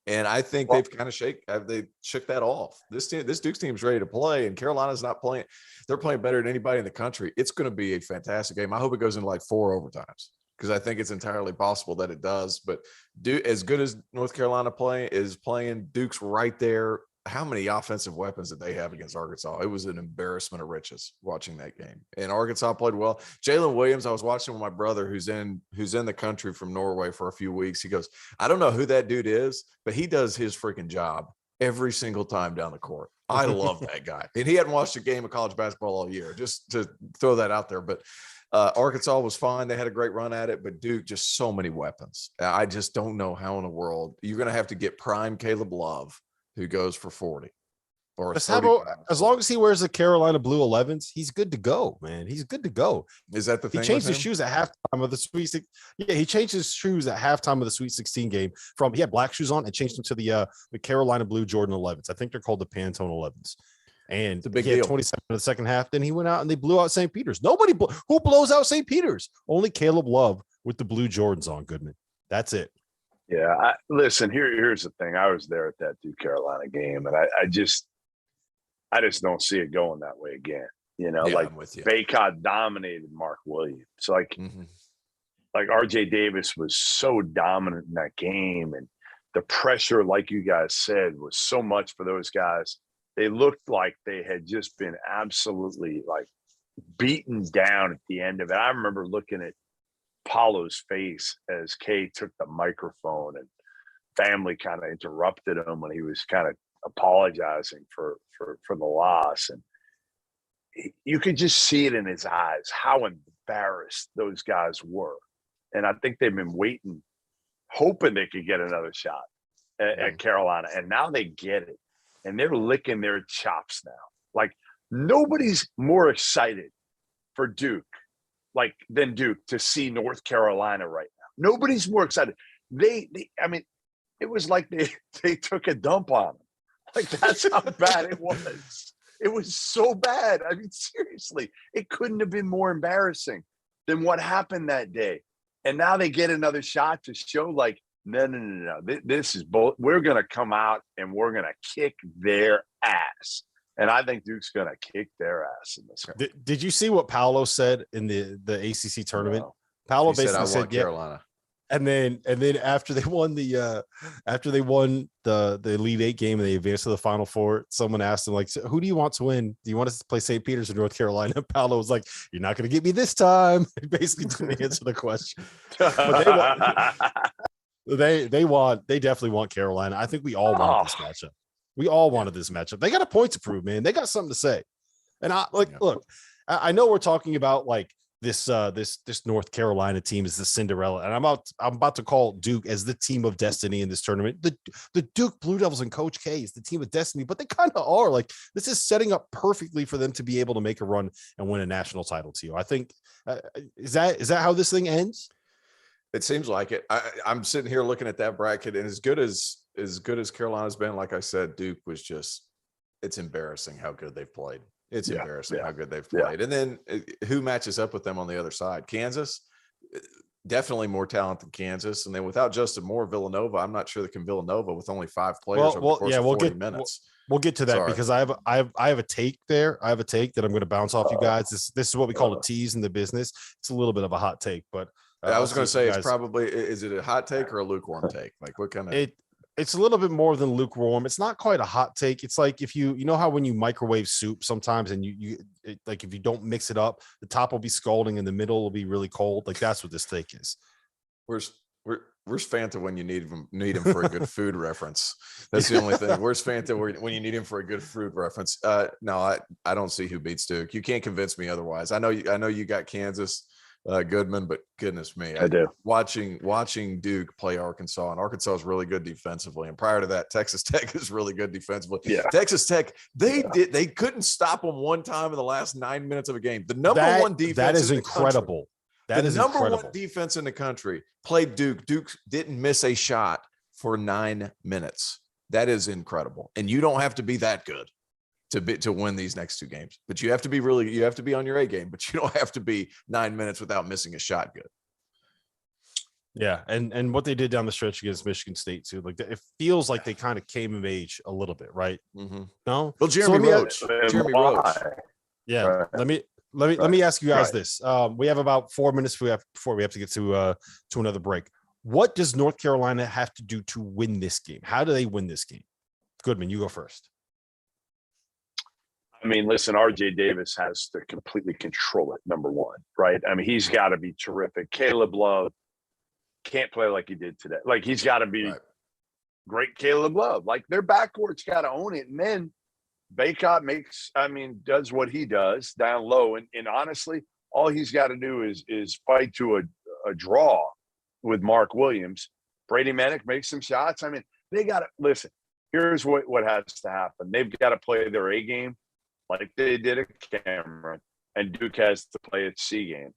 Speaker 4: And I think they've kind of shook that off. This Duke's team's ready to play, and Carolina's not playing. They're playing better than anybody in the country. It's going to be a fantastic game. I hope it goes into like 4 overtimes because I think it's entirely possible that it does. But Duke, as good as North Carolina is playing, Duke's right there. How many offensive weapons did they have against Arkansas? It was an embarrassment of riches watching that game. And Arkansas played well. Jalen Williams, I was watching with my brother who's in the country from Norway for a few weeks. He goes, I don't know who that dude is, but he does his freaking job every single time down the court. I love that guy. And he hadn't watched a game of college basketball all year, just to throw that out there. But Arkansas was fine. They had a great run at it, but Duke, just so many weapons. I just don't know how in the world you're going to have to get prime Caleb Love, who goes for 40 or
Speaker 2: as long as he wears the Carolina blue 11s, he's good to go, man. He's good to go.
Speaker 4: Is that the thing?
Speaker 2: He changed his shoes at halftime of the Sweet 16. Yeah, he changed his shoes at halftime of the Sweet 16 game. He had black shoes on and changed them to the Carolina blue Jordan 11s. I think they're called the Pantone 11s. And
Speaker 4: it's a big
Speaker 2: deal. Had 27 in the second half. Then he went out and they blew out St. Peter's. Who blows out St. Peter's? Only Caleb Love with the blue Jordans on, Goodman. That's it.
Speaker 3: Yeah, listen. Here's the thing. I was there at that Duke Carolina game, and I just don't see it going that way again. You know, like Baycott dominated Mark Williams. Like RJ Davis was so dominant in that game, and the pressure, like you guys said, was so much for those guys. They looked like they had just been absolutely like beaten down at the end of it. I remember looking at Paulo's face as Kay took the microphone, and family kind of interrupted him when he was kind of apologizing for the loss, and you could just see it in his eyes how embarrassed those guys were. And I think they've been waiting, hoping they could get another shot at Carolina, and now they get it, and they're licking their chops now. Like, nobody's more excited for Duke than Duke to see North Carolina right now. Nobody's more excited. I mean, it was like they took a dump on them. Like, that's how bad it was. It was so bad. I mean, seriously, it couldn't have been more embarrassing than what happened that day. And now they get another shot to show, like, no. This is both. We're going to come out and we're going to kick their ass. And I think Duke's going to kick their ass in this one.
Speaker 2: Did you see what Paolo said in the ACC tournament? No. Paolo basically said
Speaker 4: Carolina.
Speaker 2: And then after they won the Elite Eight game and they advanced to the Final Four, someone asked him, like, so who do you want to win? Do you want us to play St. Peter's or North Carolina? And Paolo was like, you're not going to get me this time. He basically didn't answer the question. They definitely want Carolina. I think we all want this matchup. We all wanted this matchup. They got a point to prove, man. They got something to say. And look, I know we're talking about like this North Carolina team is the Cinderella, and I'm about to call Duke as the team of destiny in this tournament. The Duke Blue Devils and Coach K is the team of destiny, but they kind of are. Like, this is setting up perfectly for them to be able to make a run and win a national title too. I think is that how this thing ends?
Speaker 4: It seems like it. I'm sitting here looking at that bracket, and as good as Carolina's been, like I said, Duke was just, it's embarrassing how good they've played. It's embarrassing how good they've played. And then who matches up with them on the other side? Kansas, definitely more talent than Kansas. And then without Justin Moore, Villanova, I'm not sure that can Villanova with only 5 players over the course of 40 minutes.
Speaker 2: We'll get to that because I have a take there. I have a take that I'm going to bounce off you guys. This is what we call a tease in the business. It's a little bit of a hot take, but
Speaker 4: I was going to say, it's probably, is it a hot take or a lukewarm take? Like, what kind of
Speaker 2: It's a little bit more than lukewarm. It's not quite a hot take. It's like if you know how when you microwave soup sometimes and like if you don't mix it up, the top will be scalding and the middle will be really cold. Like, that's what this take is.
Speaker 4: Where's Fanta when you need him for a good food reference? That's the only thing. Where's Fanta when you need him for a good food reference? No, I don't see who beats Duke. You can't convince me otherwise. I know you got Kansas. Goodman, but goodness me,
Speaker 3: I do.
Speaker 4: Watching Duke play Arkansas, and Arkansas is really good defensively. And prior to that, Texas Tech is really good defensively.
Speaker 3: Yeah.
Speaker 4: Texas Tech, they couldn't stop them one time in the last 9 minutes of a game. The number one defense
Speaker 2: that is
Speaker 4: in the
Speaker 2: incredible.
Speaker 4: Country, the number one defense in the country played Duke. Duke didn't miss a shot for 9 minutes. That is incredible. And you don't have to be that good to win these next two games, but you have to be on your A game, but you don't have to be 9 minutes without missing a shot good.
Speaker 2: Yeah. And what they did down the stretch against Michigan State too, like it feels like they kind of came of age a little bit, right?
Speaker 4: Mm-hmm.
Speaker 2: No?
Speaker 4: Well, Jeremy Roach.
Speaker 2: Yeah.
Speaker 3: Right.
Speaker 2: Let me ask you guys this. We have about 4 minutes before we have to get to another break. What does North Carolina have to do to win this game? How do they win this game? Goodman, you go first.
Speaker 3: I mean, listen, RJ Davis has to completely control it, number one, right? I mean, he's got to be terrific. Caleb Love can't play like he did today. Like, he's got to be great Caleb Love. Like, their backcourt's got to own it. And then Baycott does what he does down low. And honestly, all he's got to do is fight to a draw with Mark Williams. Brady Manek makes some shots. I mean, they got to – listen, here's what has to happen. They've got to play their A game like they did at Cameron, and Duke has to play its C game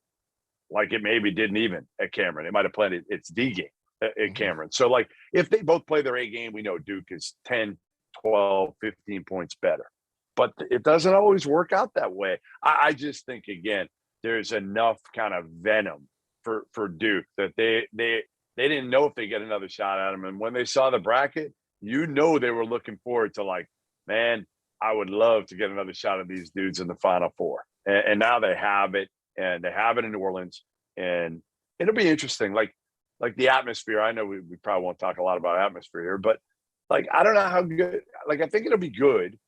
Speaker 3: like it maybe didn't even at Cameron. It might have played its D game at Cameron. So, like, if they both play their A game, we know Duke is 10, 12, 15 points better. But it doesn't always work out that way. I just think, again, there's enough kind of venom for Duke that they didn't know if they get another shot at them. And when they saw the bracket, they were looking forward to, like, man, I would love to get another shot at these dudes in the Final Four. And now they have it, and they have it in New Orleans. And it'll be interesting. Like the atmosphere, I know we probably won't talk a lot about atmosphere here, but, like, I don't know how good – like, I think it'll be good.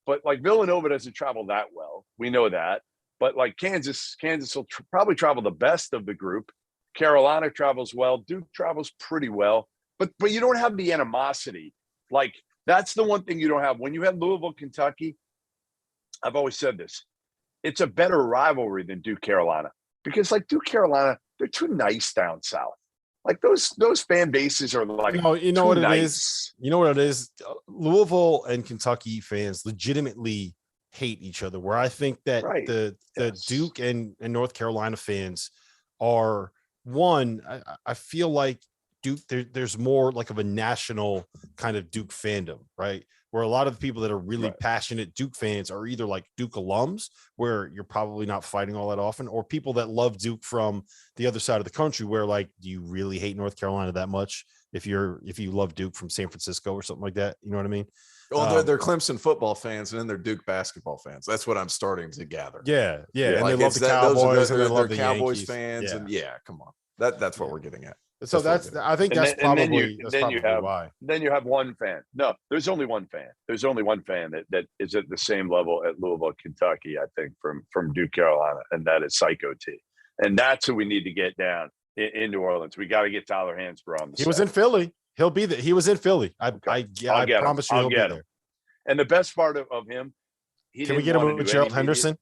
Speaker 3: But, like, Villanova doesn't travel that well. We know that. But, like, Kansas will probably travel the best of the group. Carolina travels well. Duke travels pretty well. But you don't have the animosity. Like, that's the one thing you don't have. When you have Louisville, Kentucky, I've always said this. It's a better rivalry than Duke, Carolina. Because, like, Duke, Carolina, they're too nice down south. Like, those fan bases are, like,
Speaker 2: you know what nice. It is? You know what it is? Louisville and Kentucky fans legitimately hate each other, where I think that the Duke and North Carolina fans are one. I feel like Duke, there's more like of a national kind of Duke fandom, right? Where a lot of the people that are really passionate Duke fans are either like Duke alums, where you're probably not fighting all that often, or people that love Duke from the other side of the country, where, like, do you really hate North Carolina that much if you love Duke from San Francisco or something like that? You know what I mean?
Speaker 4: Well, they're Clemson football fans, and then they're Duke basketball fans. That's what I'm starting to gather.
Speaker 2: Yeah.
Speaker 4: And
Speaker 2: like, they love the Cowboys, and they love the
Speaker 4: Cowboys
Speaker 2: Yankees.
Speaker 4: fans, and come on, that's what we're getting at.
Speaker 2: So I think that's probably why.
Speaker 3: Then you have one fan. No, there's only one fan. There's only one fan that is at the same level at Louisville, Kentucky, I think, from Duke, Carolina, and that is Psycho T. And that's who we need to get down in New Orleans. We got to get Tyler Hansbrough on the set.
Speaker 2: Was in Philly. He'll be there. He was in Philly. I promise you he'll be there.
Speaker 3: And the best part of him,
Speaker 2: can we get him with Gerald Henderson?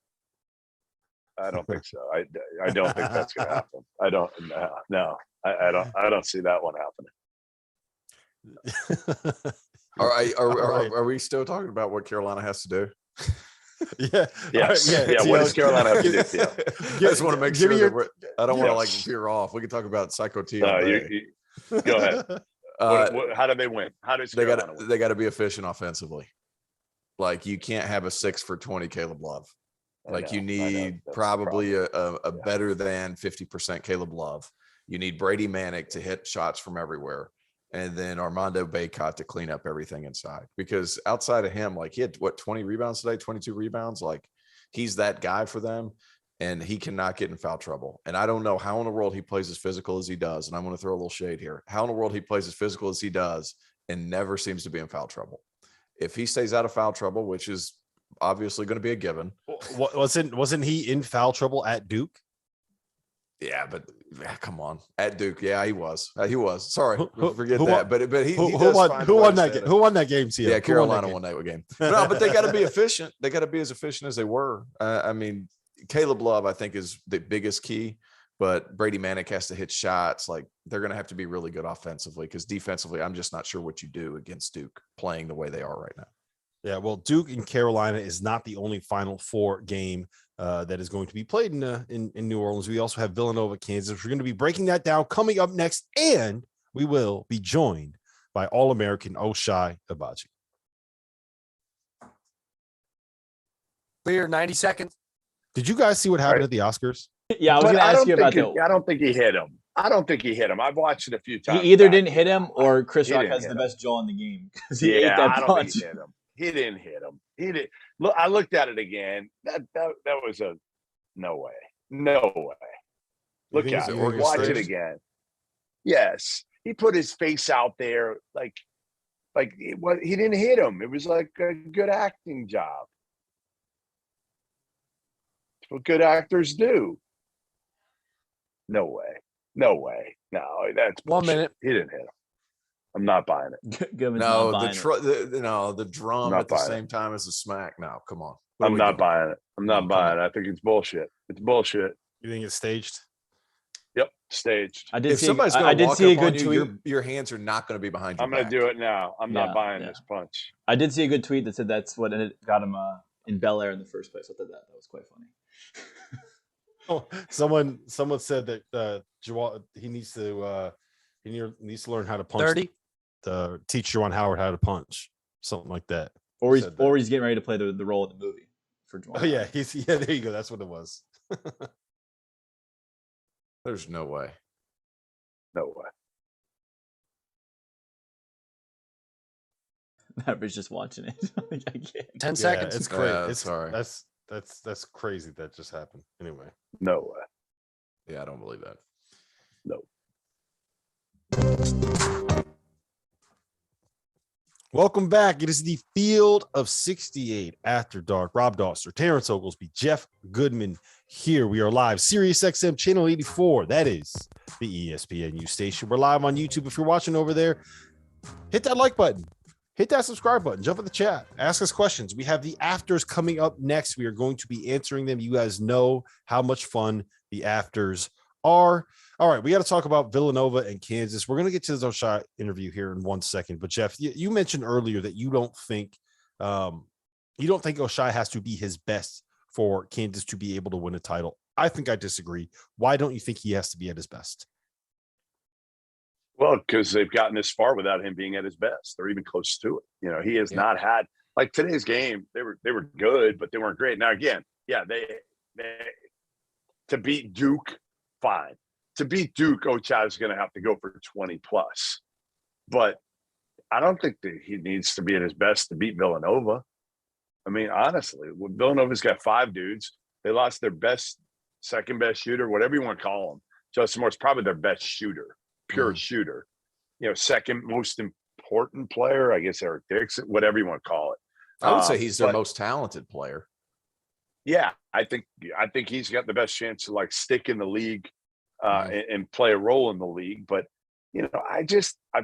Speaker 3: I don't think so. I don't think that's going to happen. I don't. No. I don't see that one happening.
Speaker 4: All right. Are we still talking about what Carolina has to do?
Speaker 3: Yeah. Yes. Yeah. What does Carolina have to do?
Speaker 4: I just want to make sure that I don't want to, like, veer off. We can talk about Psycho T.
Speaker 3: Go ahead. How do they win? How does Carolina win?
Speaker 4: They got to be efficient offensively. Like, you can't have a 6 for 20 Caleb Love. Like, you need probably a better than 50% Caleb Love. You need Brady Manek to hit shots from everywhere, and then Armando Baycott to clean up everything inside. Because outside of him, like, he had 20 rebounds today, 22 rebounds. Like, he's that guy for them, and he cannot get in foul trouble. And I don't know how in the world he plays as physical as he does. And I'm going to throw a little shade here. How in the world he plays as physical as he does and never seems to be in foul trouble. If he stays out of foul trouble, which is obviously going to be a given.
Speaker 2: Wasn't he in foul trouble at Duke?
Speaker 4: Yeah, but come on, at Duke, yeah, he was. He was. Sorry, forget that. But he
Speaker 2: who won that game? Who won that game?
Speaker 4: Yeah, Carolina won that game. No, but they got to be efficient. They got to be as efficient as they were. I mean, Caleb Love, I think, is the biggest key. but Brady Manek has to hit shots. Like they're going to have to be really good offensively, because defensively, I'm just not sure what you do against Duke playing the way they are right now.
Speaker 2: Yeah, well, Duke and Carolina is not the only Final Four game that is going to be played in New Orleans. We also have Villanova, Kansas. We're going to be breaking that down coming up next, and we will be joined by All-American Ochai Agbaji.
Speaker 7: Clear, 90 seconds.
Speaker 2: Did you guys see what happened at the Oscars?
Speaker 8: Yeah, I was
Speaker 3: But
Speaker 8: going to ask you about that.
Speaker 3: I don't think he hit him. I don't think he hit him. I've watched it a few times.
Speaker 8: He either didn't hit him or Chris
Speaker 3: He
Speaker 8: Rock
Speaker 3: didn't
Speaker 8: has
Speaker 3: hit
Speaker 8: the
Speaker 3: him.
Speaker 8: best jaw in the game because he ate
Speaker 3: I
Speaker 8: that
Speaker 3: don't
Speaker 8: punch.
Speaker 3: think he hit him. He didn't hit him. He did. Look, I looked at it again. That was a no way. No way. Look
Speaker 2: think
Speaker 3: at
Speaker 2: it's
Speaker 3: it.
Speaker 2: over
Speaker 3: Watch it
Speaker 2: staged?
Speaker 3: again. Yes, he put his face out there like he didn't hit him. It was like a good acting job. It's what good actors do. No way. No way. No, that's
Speaker 7: 1
Speaker 3: bullshit.
Speaker 7: minute.
Speaker 3: He didn't hit him. I'm not buying it.
Speaker 8: Goodman's
Speaker 4: No,
Speaker 8: not buying it.
Speaker 4: the drum
Speaker 3: Not
Speaker 4: at the
Speaker 3: buying
Speaker 4: same time as the smack. No, come on. What are
Speaker 3: I'm
Speaker 4: we
Speaker 3: not
Speaker 4: doing?
Speaker 3: buying it. I'm
Speaker 4: No,
Speaker 3: not
Speaker 4: come
Speaker 3: buying
Speaker 4: on.
Speaker 3: it. I think it's bullshit. It's bullshit.
Speaker 2: You think it's staged?
Speaker 3: Yep, staged.
Speaker 8: I did
Speaker 4: If
Speaker 8: see.
Speaker 4: somebody's
Speaker 8: I
Speaker 4: going to
Speaker 8: did
Speaker 4: walk
Speaker 8: see a
Speaker 4: up on
Speaker 8: good
Speaker 4: you,
Speaker 8: tweet.
Speaker 4: your hands are not going to be behind your
Speaker 3: I'm going
Speaker 4: back.
Speaker 3: to do it now. I'm
Speaker 8: Yeah,
Speaker 3: not buying
Speaker 8: yeah.
Speaker 3: this punch.
Speaker 8: I did see a good tweet that said that's what got him in Bel Air in the first place. I thought that was quite funny.
Speaker 2: Oh, someone said that Jawad, he needs to learn how to punch.
Speaker 7: 30.
Speaker 2: Teach Juwan Howard how to punch, something like that.
Speaker 8: Or
Speaker 2: Said that.
Speaker 8: he's getting ready to play the role in the movie for Juwan.
Speaker 2: Oh yeah, there you go. That's what it was.
Speaker 4: There's no way.
Speaker 3: No way.
Speaker 8: Maverick's just watching it. I can't.
Speaker 7: 10 seconds.
Speaker 2: It's crazy.
Speaker 4: Yeah,
Speaker 2: it's
Speaker 4: sorry.
Speaker 2: That's crazy that just happened. Anyway,
Speaker 3: No way.
Speaker 4: Yeah, I don't believe that.
Speaker 3: No.
Speaker 2: welcome back. It is the Field of 68 After Dark. Rob Dauster, Terrence Oglesby, Jeff Goodman here. We are live, Sirius XM channel 84. That is the ESPNU station. We're live on YouTube. If you're watching over there, hit that like button. Hit that subscribe button. Jump in the chat. Ask us questions. We have the afters coming up next. We are going to be answering them. You guys know how much fun the afters are. All right, we got to talk about Villanova and Kansas. We're going to get to the Ochai interview here in 1 second. But Jeff, you mentioned earlier that you don't think Ochai has to be his best for Kansas to be able to win a title. I think I disagree. Why don't you think he has to be at his best?
Speaker 3: Well, because they've gotten this far without him being at his best. They're even close to it. You know, he has not had, like today's game, they were good, but they weren't great. Now again, yeah, they to beat Duke, fine. To beat Duke, Ochai is going to have to go for 20 plus. But I don't think that he needs to be at his best to beat Villanova. I mean, honestly, Villanova's got 5 dudes. They lost their second best shooter, whatever you want to call him. Justin Moore's probably their best shooter. Pure shooter, second most important player, I guess Eric Dixon, whatever you want to call it.
Speaker 4: I would say he's their most talented player.
Speaker 3: Yeah, I think he's got the best chance to stick in the league and play a role in the league. But I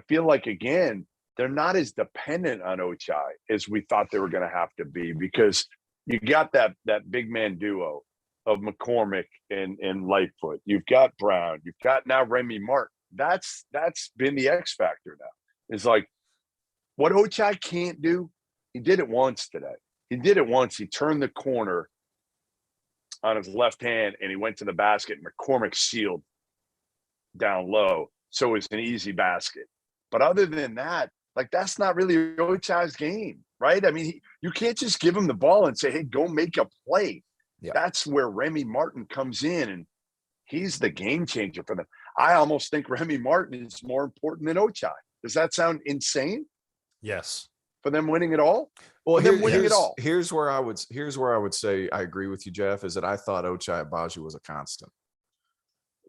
Speaker 3: feel like again they're not as dependent on Ochai as we thought they were going to have to be, because you got that big man duo of McCormick and Lightfoot. You've got Brown. You've got now Remy Martin. That's been the X factor now. Is like what Ochai can't do. He did it once today. He turned the corner on his left hand and he went to the basket. And McCormick sealed down low, so it was an easy basket. But other than that, that's not really Ochai's game, right? I mean, you can't just give him the ball and say, "Hey, go make a play."
Speaker 4: Yeah.
Speaker 3: That's where Remy Martin comes in, and he's the game changer for them. I almost think Remy Martin is more important than Ochai. Does that sound insane
Speaker 2: Yes.
Speaker 3: for them winning it all?
Speaker 4: Well,
Speaker 3: Here's
Speaker 4: where I would say I agree with you, Jeff, is that I thought Ochai Agbaji was a constant.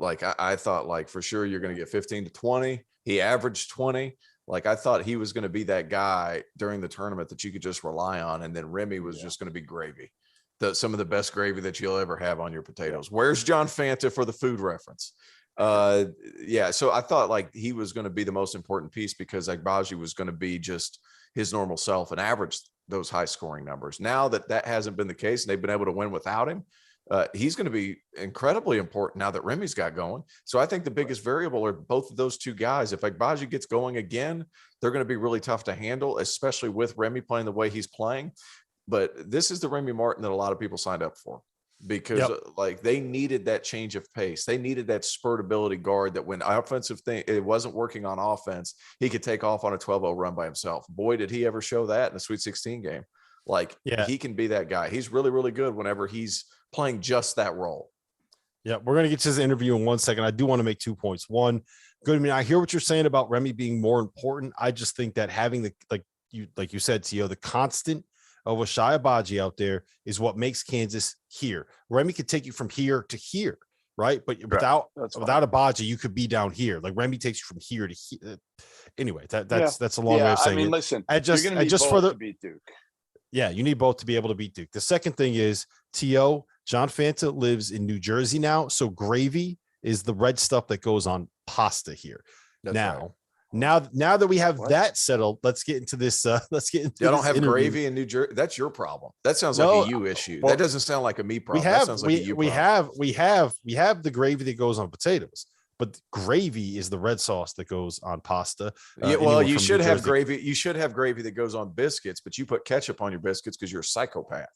Speaker 4: I thought for sure you're going to get 15 to 20. He averaged 20. I thought he was going to be that guy during the tournament that you could just rely on. And then Remy was just going to be gravy. Some of the best gravy that you'll ever have on your potatoes. Where's John Fanta for the food reference? So I thought he was going to be the most important piece, because Agbaji was going to be just his normal self and average those high scoring numbers. Now that hasn't been the case and they've been able to win without him, He's going to be incredibly important now that Remy's got going. So I think the biggest variable are both of those two guys. If Agbaji gets going again, they're going to be really tough to handle, especially with Remy playing the way he's playing. But this is the Remy Martin that a lot of people signed up for, because like they needed that change of pace. They needed that spurt ability guard that when offensive thing, it wasn't working on offense, he could take off on a 12-0 run by himself. Boy, did he ever show that in the Sweet 16 game. Like he can be that guy. He's really, really good whenever he's playing just that role.
Speaker 2: Yeah, we're going to get to this interview in 1 second. I do want to make 2 points. One, Goodman, I hear what you're saying about Remy being more important. I just think that having the, like you said, Tio, the constant of Ochai Agbaji out there is what makes Kansas here. Remy could take you from here to here, right? But without Agbaji, you could be down here. Like Remy takes you from here to here. Anyway, that's a long way of saying it.
Speaker 3: Listen,
Speaker 2: to
Speaker 3: beat Duke.
Speaker 2: Yeah, you need both to be able to beat Duke. The second thing is, T.O., John Fanta lives in New Jersey now, so gravy is the red stuff that goes on pasta here.
Speaker 4: That's
Speaker 2: now that we have that settled, let's get into this. Let's get into.
Speaker 4: I don't have
Speaker 2: interview.
Speaker 4: gravy in New Jersey. That's your problem. That sounds like a you issue. That doesn't sound like a me problem. That sounds like a you problem.
Speaker 2: We have the gravy that goes on potatoes. But gravy is the red sauce that goes on pasta.
Speaker 4: Well, you should have gravy. You should have gravy that goes on biscuits, but you put ketchup on your biscuits because you're a psychopath.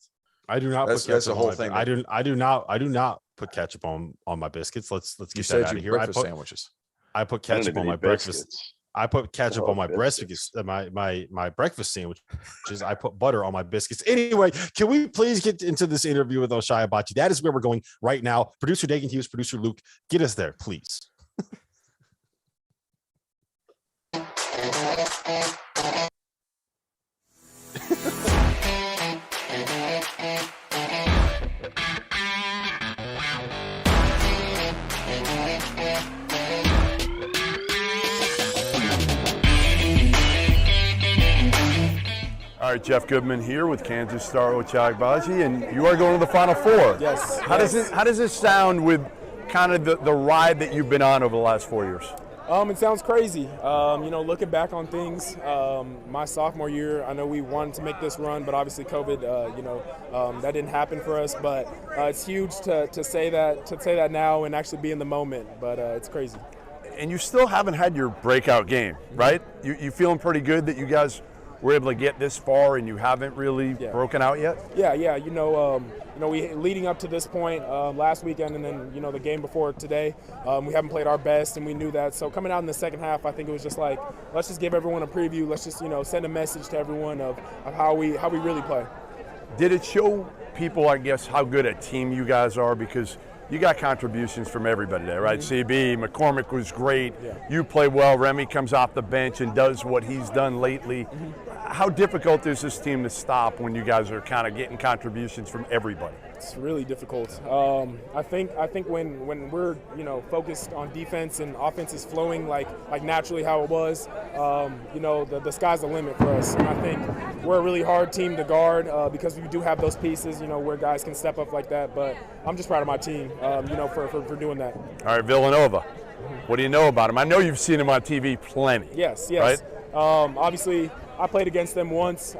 Speaker 2: I do not put ketchup. That's the whole thing. I do not put ketchup on my biscuits. Let's get that out of here.
Speaker 4: Sandwiches.
Speaker 2: I put ketchup on my breakfast. I put ketchup on my breakfast, my breakfast sandwich, which is I put butter on my biscuits. Anyway, can we please get into this interview with Ochai Agbaji? That is where we're going right now. Producer Dagan Hughes, producer Luke, get us there, please.
Speaker 5: All right, Jeff Goodman here with Kansas star Ochai Agbaji, and you are going to the Final Four.
Speaker 10: Yes.
Speaker 5: How does this sound with kind of the ride that you've been on over the last 4 years?
Speaker 10: It sounds crazy. Looking back on things, my sophomore year, I know we wanted to make this run, but obviously COVID, that didn't happen for us. But it's huge to say that now and actually be in the moment. But it's crazy.
Speaker 5: And you still haven't had your breakout game, right? You feeling pretty good that you guys were able to get this far and you haven't really broken out yet?
Speaker 10: Yeah. We leading up to this point last weekend and then, the game before today, we haven't played our best and we knew that. So coming out in the second half, I think it was just like, let's just give everyone a preview. Let's just, send a message to everyone of how we really play.
Speaker 5: Did it show people, I guess, how good a team you guys are? Because you got contributions from everybody there, right? CB, McCormick was great. Yeah. You play well. Remy comes off the bench and does what he's done lately. How difficult is this team to stop when you guys are kind of getting contributions from everybody?
Speaker 10: It's really difficult. I think when we're focused on defense and offense is flowing like naturally how it was, the sky's the limit for us. And I think we're a really hard team to guard because we do have those pieces, where guys can step up like that. But I'm just proud of my team, for doing that.
Speaker 5: All right, Villanova. What do you know about them? I know you've seen them on TV plenty.
Speaker 10: Yes.
Speaker 5: Right?
Speaker 10: Obviously, I played against them once.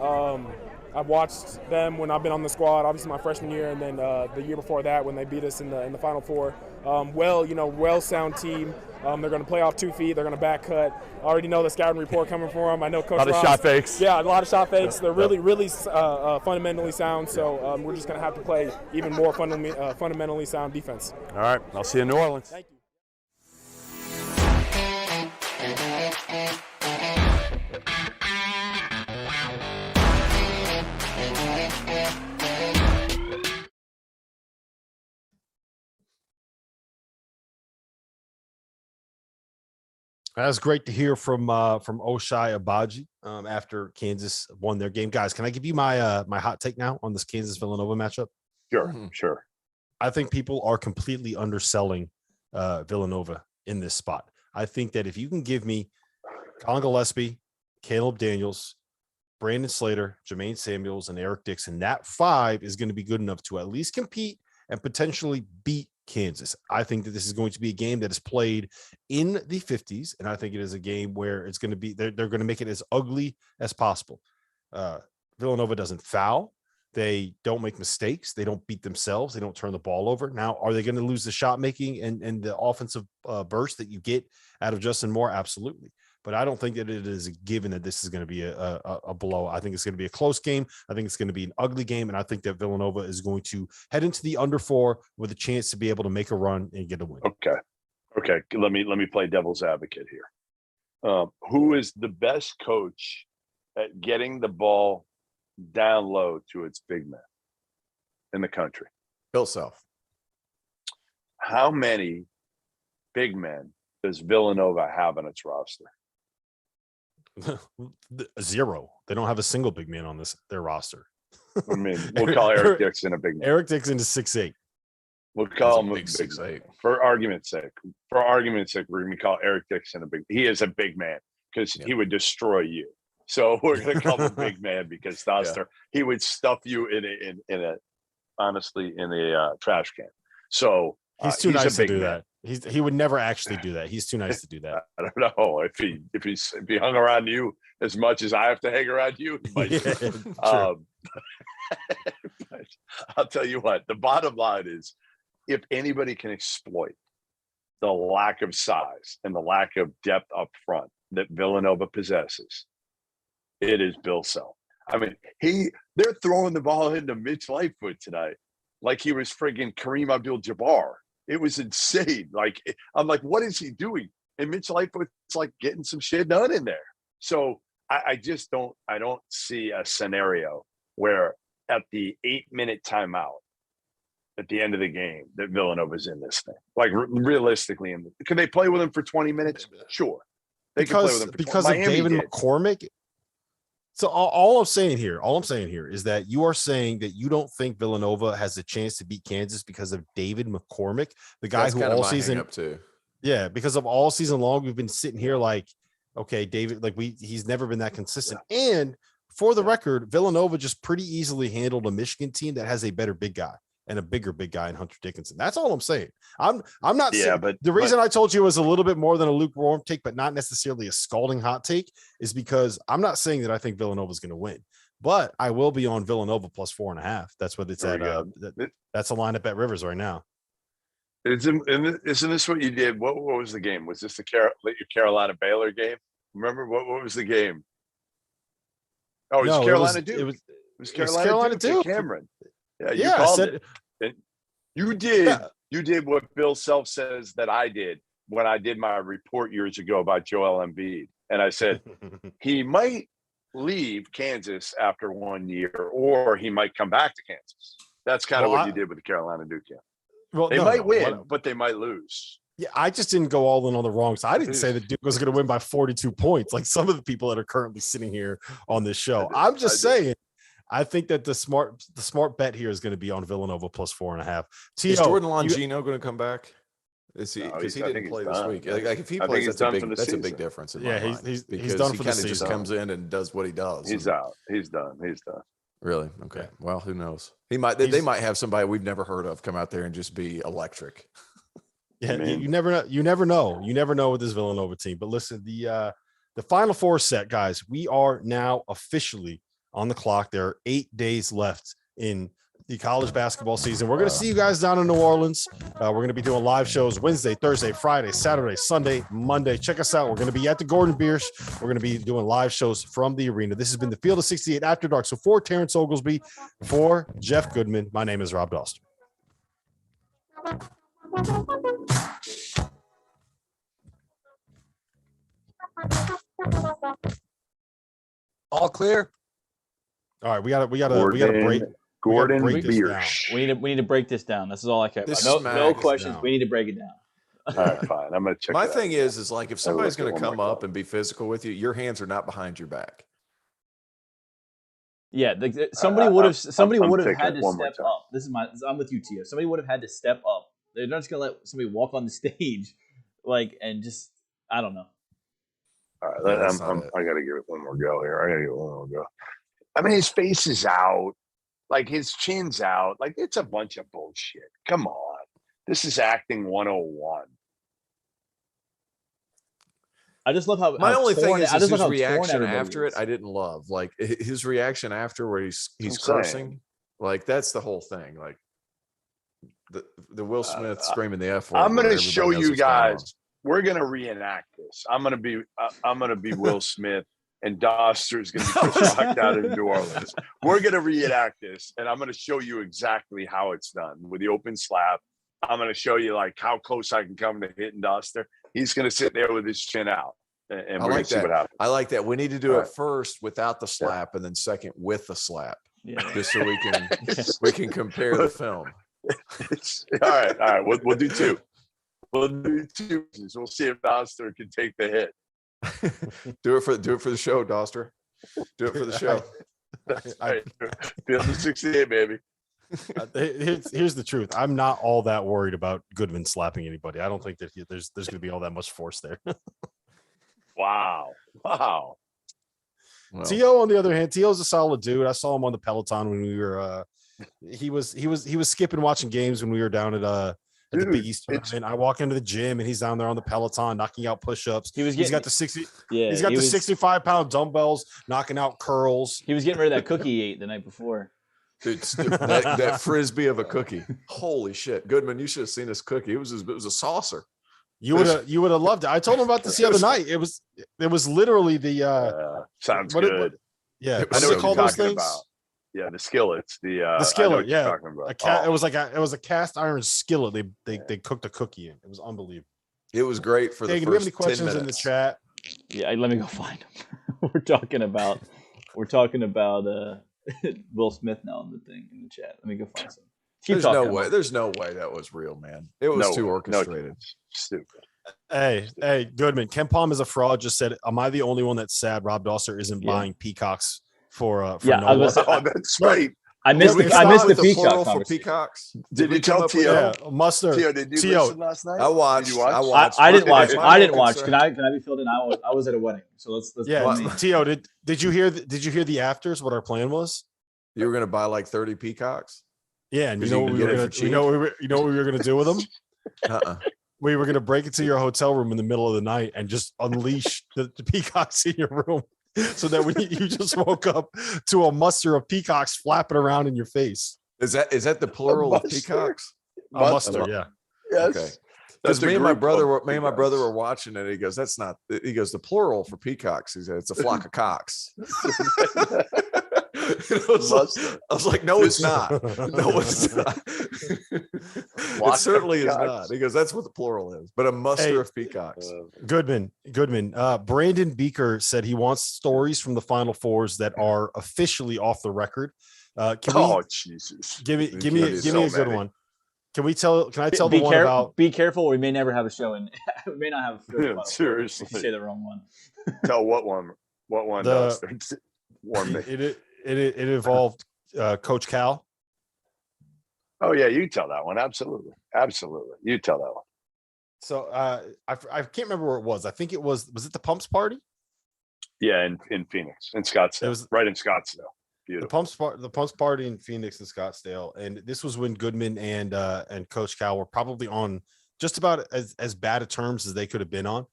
Speaker 10: I've watched them when I've been on the squad, obviously my freshman year, and then the year before that when they beat us in the Final Four. Well-sound team. They're going to play off 2 feet. They're going to back cut. I already know the scouting report coming for them. I know Coach Ross.
Speaker 5: A lot of shot fakes.
Speaker 10: Yeah, a lot of shot fakes. They're really fundamentally sound, so we're just going to have to play even more fundamentally sound defense.
Speaker 5: All right, I'll see you in New Orleans.
Speaker 10: Thank you.
Speaker 2: That's great to hear from Ochai Agbaji after Kansas won their game. Guys, can I give you my hot take now on this Kansas Villanova matchup?
Speaker 3: Sure.
Speaker 2: I think people are completely underselling Villanova in this spot. I think that if you can give me Colin Gillespie, Caleb Daniels, Brandon Slater, Jermaine Samuels, and Eric Dixon, that 5 is going to be good enough to at least compete and potentially beat Kansas. I think that this is going to be a game that is played in the 50s, and I think it is a game where it's going to be they're going to make it as ugly as possible. Villanova doesn't foul. They don't make mistakes. They don't beat themselves. They don't turn the ball over. Now, are they going to lose the shot making and the offensive burst that you get out of Justin Moore? Absolutely. But I don't think that it is a given that this is going to be a blow. I think it's going to be a close game. I think it's going to be an ugly game. And I think that Villanova is going to head into the under 4 with a chance to be able to make a run and get a win.
Speaker 3: Okay. Let me play devil's advocate here. Who is the best coach at getting the ball down low to its big men in the country?
Speaker 4: Bill Self.
Speaker 3: How many big men does Villanova have on its roster?
Speaker 2: 0. They don't have a single big man on their roster.
Speaker 3: I mean, we'll call Eric Dixon a big man.
Speaker 2: Eric Dixon is 6'8".
Speaker 3: We'll call him a big
Speaker 4: 6'8".
Speaker 3: For argument's sake, we're going to call Eric Dixon a big. He is a big man because he would destroy you. So we're going to call him a big man because Dauster, he would stuff you in a trash can. So
Speaker 2: he's too nice to do that. He would never actually do that. He's too nice to do that.
Speaker 3: I don't know if he hung around you as much as I have to hang around you. He might but I'll tell you what. The bottom line is, if anybody can exploit the lack of size and the lack of depth up front that Villanova possesses, it is Bill Self. I mean, they're throwing the ball into Mitch Lightfoot tonight like he was friggin' Kareem Abdul-Jabbar. It was insane. Like, I'm like, what is he doing? And Mitch Lightfoot's like getting some shit done in there. So I don't see a scenario where at the 8-minute timeout at the end of the game that Villanova's in this thing. Like realistically, can they play with him for 20 minutes? Sure. They can play with him
Speaker 2: because of David McCormick. So all I'm saying here is that you are saying that you don't think Villanova has a chance to beat Kansas because of David McCormick, the guy who all season, because of all season long we've been sitting here like, okay, David, like he's never been that consistent. And for the record, Villanova just pretty easily handled a Michigan team that has a better big guy and a bigger big guy in Hunter Dickinson. That's all I'm saying. I'm not saying, but the reason I told you it was a little bit more than a lukewarm take, but not necessarily a scalding hot take, is because I'm not saying that I think Villanova is going to win, but I will be on Villanova plus 4.5. That's what it's at. That's a line at Bet Rivers right now.
Speaker 3: Isn't this what you did? What was the game? Was this the Carolina Baylor game? Remember what was the game? Oh, it was Carolina Duke. It was Carolina Duke. Cameron. Yeah, you called it. You did. Yeah. You did what Bill Self says that I did when I did my report years ago about Joel Embiid, and I said he might leave Kansas after 1 year, or he might come back to Kansas. That's kind of what you did with the Carolina Duke game. Well, they might win, but they might lose.
Speaker 2: Yeah, I just didn't go all in on the wrong side. I didn't say that Duke was going to win by 42 points, like some of the people that are currently sitting here on this show. I'm just saying. I think that the smart bet here is going to be on Villanova plus 4.5.
Speaker 4: Is Jordan Longino going to come back? Is he? Because he didn't play this week. Like if he plays, that's a big difference. He's
Speaker 2: done for the season.
Speaker 4: Just comes in and does what he does.
Speaker 3: He's out. He's done.
Speaker 4: Really? Okay. Yeah. Well, who knows? They might have somebody we've never heard of come out there and just be electric.
Speaker 2: Yeah, you never know. You never know with this Villanova team. But listen, the Final Four set, guys. We are now officially on the clock. There are 8 days left in the college basketball season. We're going to see you guys down in New Orleans. We're going to be doing live shows Wednesday, Thursday, Friday, Saturday, Sunday, Monday. Check us out. We're going to be at the Gordon Biersch. We're going to be doing live shows from the arena. This has been the Field of 68 After Dark. So for Terrence Oglesby, for Jeff Goodman, my name is Rob Dauster.
Speaker 7: All clear.
Speaker 2: All right, we got to break.
Speaker 3: Gordon
Speaker 8: Biersch. We need to break this down. This is all I care about. No questions. We need to break it down.
Speaker 3: All right, fine. I'm gonna check.
Speaker 4: My thing is like if somebody's going to come up and be physical with you, your hands are not behind your back.
Speaker 8: Yeah, somebody would have had to step up. I'm with you, Tio. Somebody would have had to step up. They're not just going to let somebody walk on the stage, and just I don't know.
Speaker 3: All right, I got to give it one more go here. I mean, his face is out, like his chin's out. Like it's a bunch of bullshit. Come on, this is acting 101.
Speaker 8: I just love how
Speaker 4: my only thing is his reaction after it. I didn't love like his reaction after where he's cursing. Like that's the whole thing. Like the Will Smith screaming the F word.
Speaker 3: I'm going
Speaker 4: where
Speaker 3: to show
Speaker 4: everybody knows
Speaker 3: you
Speaker 4: what's going on.
Speaker 3: guys. We're going to reenact this. I'm going to be Will Smith, and Dauster is going to be Chris Rock down in New Orleans. We're going to reenact this, and I'm going to show you exactly how it's done with the open slap. I'm going to show you like how close I can come to hitting Dauster. He's going to sit there with his chin out, and we're going to see what happens.
Speaker 4: I like that. We need to do it first without the slap, and then second with the slap, just so we can compare the film.
Speaker 3: All right. We'll do two. We'll do two. We'll see if Dauster can take the hit.
Speaker 4: do it for the show, Dauster. Do it for the show.
Speaker 3: Field of 68, baby.
Speaker 2: Here's the truth. I'm not all that worried about Goodman slapping anybody. I don't think that there's going to be all that much force there.
Speaker 3: Wow.
Speaker 4: Well,
Speaker 2: T.O. on the other hand, T.O.'s a solid dude. I saw him on the Peloton when we were. He was skipping watching games when we were down at the Big East tournament. I walk into the gym and he's down there on the Peloton knocking out push-ups. He's got the 65-pound dumbbells, knocking out curls.
Speaker 8: He was getting rid of that cookie he ate the night before.
Speaker 4: Dude, that frisbee of a cookie. Holy shit, Goodman! You should have seen this cookie. It was a saucer.
Speaker 2: You would have loved it. I told him about this the other night. It was literally the
Speaker 3: sounds good.
Speaker 2: Yeah,
Speaker 3: I know what you're talking about. Yeah, the skillets. The
Speaker 2: skillet. Yeah,
Speaker 3: it
Speaker 2: was a cast iron skillet. They cooked a cookie in. It was unbelievable.
Speaker 4: It was great for the first
Speaker 2: do we have any questions
Speaker 4: 10 minutes.
Speaker 2: in the chat?
Speaker 8: Yeah, let me go find them. We're talking about Will Smith now in the chat. Let me go find some.
Speaker 4: There's no way that was real, man. It was too orchestrated.
Speaker 3: Stupid.
Speaker 2: Hey, Goodman. Ken Palm is a fraud. Just said, am I the only one that's sad Rob Dauster isn't buying peacocks for Nola?
Speaker 3: That's right.
Speaker 8: I missed the peacock
Speaker 4: for peacocks.
Speaker 3: Did you tell Tio?
Speaker 2: Mustard.
Speaker 3: Tio, did you listen last night?
Speaker 4: I watched.
Speaker 3: Did you watch?
Speaker 4: I watched.
Speaker 8: I didn't watch. I didn't watch. Can I be filled in? I was at a wedding, so let's.
Speaker 2: Tio, did you hear the afters? What our plan was?
Speaker 4: You were going to buy like 30 peacocks.
Speaker 2: Yeah, and you know what we were going to do with them? We were going to break into your hotel room in the middle of the night and just unleash the peacocks in your room. So that you just woke up to a muster of peacocks flapping around in your face.
Speaker 4: Is that the plural of peacocks?
Speaker 2: Muster, yeah.
Speaker 3: Yes.
Speaker 4: Okay. Because me and my brother were watching it. He goes, "That's not." He goes, "The plural for peacocks." He said, "It's a flock of cocks." I was like, "No, it's not. No, it's not. It certainly is not." He goes, "That's what the plural is, but a muster of peacocks."
Speaker 2: Goodman. Brandon Beaker said he wants stories from the Final Fours that are officially off the record.
Speaker 3: Jesus!
Speaker 2: Give me a good one. Can I tell the one about?
Speaker 8: Be careful, we may never have a show, and we may not have a show.
Speaker 3: Seriously,
Speaker 8: if you say the wrong one.
Speaker 3: Tell what one? What one?
Speaker 2: It involved Coach Cal.
Speaker 3: Oh yeah, you tell that one. Absolutely. You tell that one.
Speaker 2: So I can't remember where it was. I think it was it the Pumps party?
Speaker 3: Yeah, in Phoenix, in Scottsdale. It was right in Scottsdale. Beautiful.
Speaker 2: The Pumps party in Phoenix and Scottsdale, and this was when Goodman and Coach Cal were probably on just about as bad a terms as they could have been on.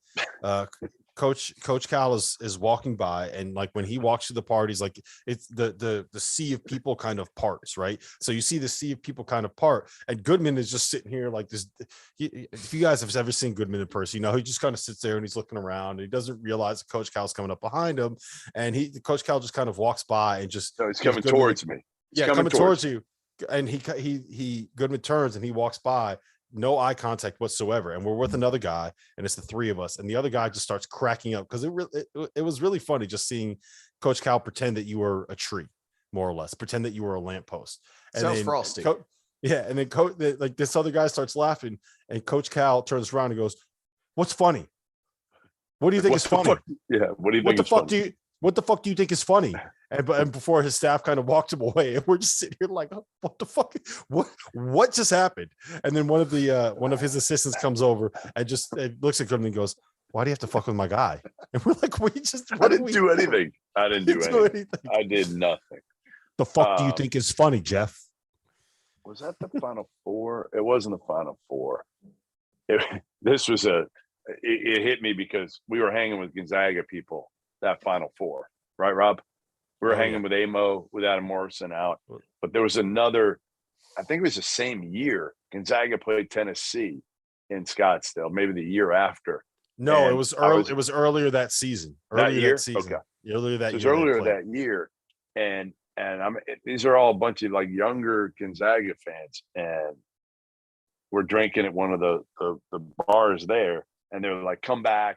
Speaker 2: Coach Cal is walking by, and like when he walks to the parties, like it's the sea of people kind of parts, right? So you see the sea of people kind of part, and Goodman is just sitting here like this. If you guys have ever seen Goodman in person, he just kind of sits there and he's looking around, and he doesn't realize that Coach Cal's coming up behind him, and Coach Cal just kind of walks by and just
Speaker 3: he's coming towards me.
Speaker 2: He's coming towards you, and he Goodman turns and he walks by. No eye contact whatsoever, and we're with another guy, and it's the three of us, and the other guy just starts cracking up because it was really funny just seeing Coach Cal pretend that you were a tree, more or less, pretend that you were a lamppost. And
Speaker 4: sounds frosty.
Speaker 2: And then like this other guy starts laughing, and Coach Cal turns around and goes, "What's funny? What do you think is funny?
Speaker 3: What do you think?
Speaker 2: What the fuck do you think is funny?" And before his staff kind of walked him away, and we're just sitting here like, what the fuck? What just happened? And then one of his assistants comes over and just looks at Goodman and goes, "Why do you have to fuck with my guy?" And we're like, I didn't
Speaker 3: do anything. I didn't do anything. I did nothing.
Speaker 2: The fuck do you think is funny, Jeff?
Speaker 3: Was that the Final Four? It wasn't the Final Four. It hit me because we were hanging with Gonzaga people that Final Four, right, Rob? We were hanging with Amo, with Adam Morrison out. But there was another, I think it was the same year, Gonzaga played Tennessee in Scottsdale, maybe the year after.
Speaker 2: No,
Speaker 3: And
Speaker 2: it was early. It was earlier that season. Earlier that season.
Speaker 3: Okay.
Speaker 2: Earlier that
Speaker 3: So it was
Speaker 2: year.
Speaker 3: earlier that year. And these are all a bunch of like younger Gonzaga fans. And we're drinking at one of the bars there. And they're like, come back.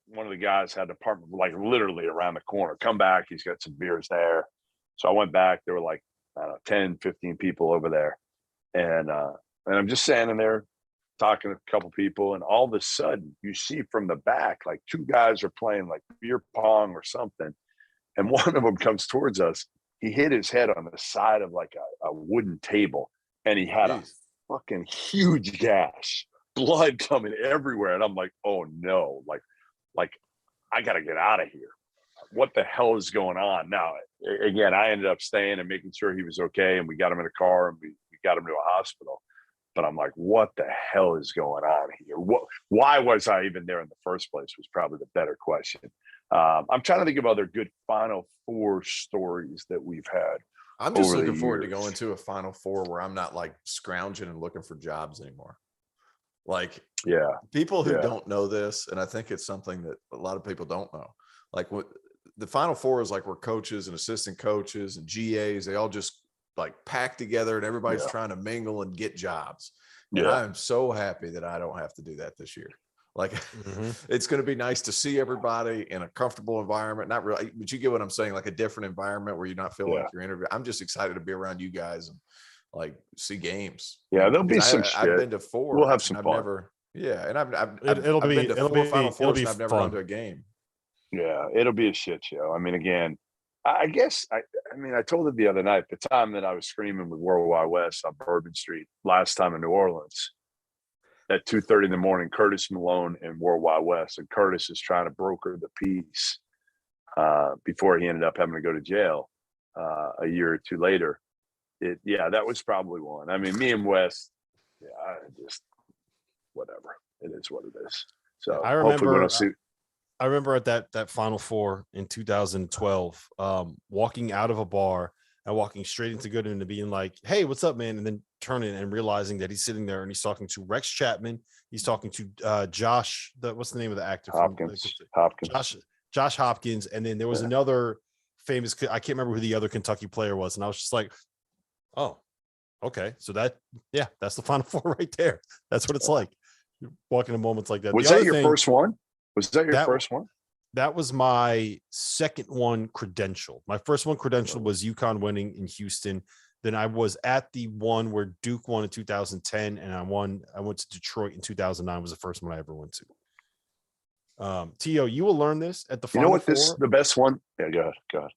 Speaker 3: One of the guys had an apartment like literally around the corner. Come back. He's got some beers there. So I went back. There were like, I don't know, 10, 15 people over there. And I'm just standing there talking to a couple people. And all of a sudden you see from the back, like two guys are playing like beer pong or something. And one of them comes towards us. He hit his head on the side of like a wooden table. And he had a fucking huge gash, blood coming everywhere. And I'm like, oh no, like I got to get out of here. What the hell is going on? Now, again, I ended up staying and making sure he was okay. And we got him in a car and we got him to a hospital. But I'm like, what the hell is going on here? Why was I even there in the first place was probably the better question. I'm trying to think of other good Final Four stories that we've had.
Speaker 4: I'm just looking forward to going to a Final Four where I'm not like scrounging and looking for jobs anymore. Like, people who don't know this, and I think it's something that a lot of people don't know. Like, what the Final Four is like, where coaches and assistant coaches and GAs, they all just like pack together and everybody's trying to mingle and get jobs. And I'm so happy that I don't have to do that this year. Like, it's going to be nice to see everybody in a comfortable environment. Not really, but you get what I'm saying, like a different environment where you not feel like you're interviewing. I'm just excited to be around you guys and like see games.
Speaker 3: Yeah, there'll be some shit.
Speaker 4: I've been to 4.
Speaker 3: We'll have some fun.
Speaker 4: Never, and I've
Speaker 2: it'll
Speaker 4: been
Speaker 2: be
Speaker 4: to
Speaker 2: it'll
Speaker 4: 4
Speaker 2: be
Speaker 4: Final
Speaker 2: it'll
Speaker 4: Fours
Speaker 2: be
Speaker 4: and I've never gone to a game.
Speaker 3: Yeah, it'll be a shit show. I mean, again, I guess I told it the other night, the time that I was screaming with World Wide West on Bourbon Street last time in New Orleans at 2:30 in the morning, Curtis Malone and World Wide West, and Curtis is trying to broker the peace before he ended up having to go to jail a year or two later. That was probably one. I mean, me and West, just whatever. It is what it is. So
Speaker 2: I remember at that Final Four in 2012, walking out of a bar and walking straight into Goodman and being like, "Hey, what's up, man?" And then turning and realizing that he's sitting there and he's talking to Rex Chapman. He's talking to Josh. What's the name of the actor?
Speaker 3: Hopkins.
Speaker 2: Josh Hopkins. And then there was another famous. I can't remember who the other Kentucky player was, and I was just like, "Oh, okay." So that's the Final Four right there. That's what it's like. You're walking in moments like that.
Speaker 3: Was that your first one? Was that your first one?
Speaker 2: That was my second one credential. My first one credential was UConn winning in Houston. Then I was at the one where Duke won in 2010, and I went to Detroit in 2009. Was the first one I ever went to. Tio, you will learn this at the Final Four.
Speaker 3: This is the best one? Yeah, go ahead.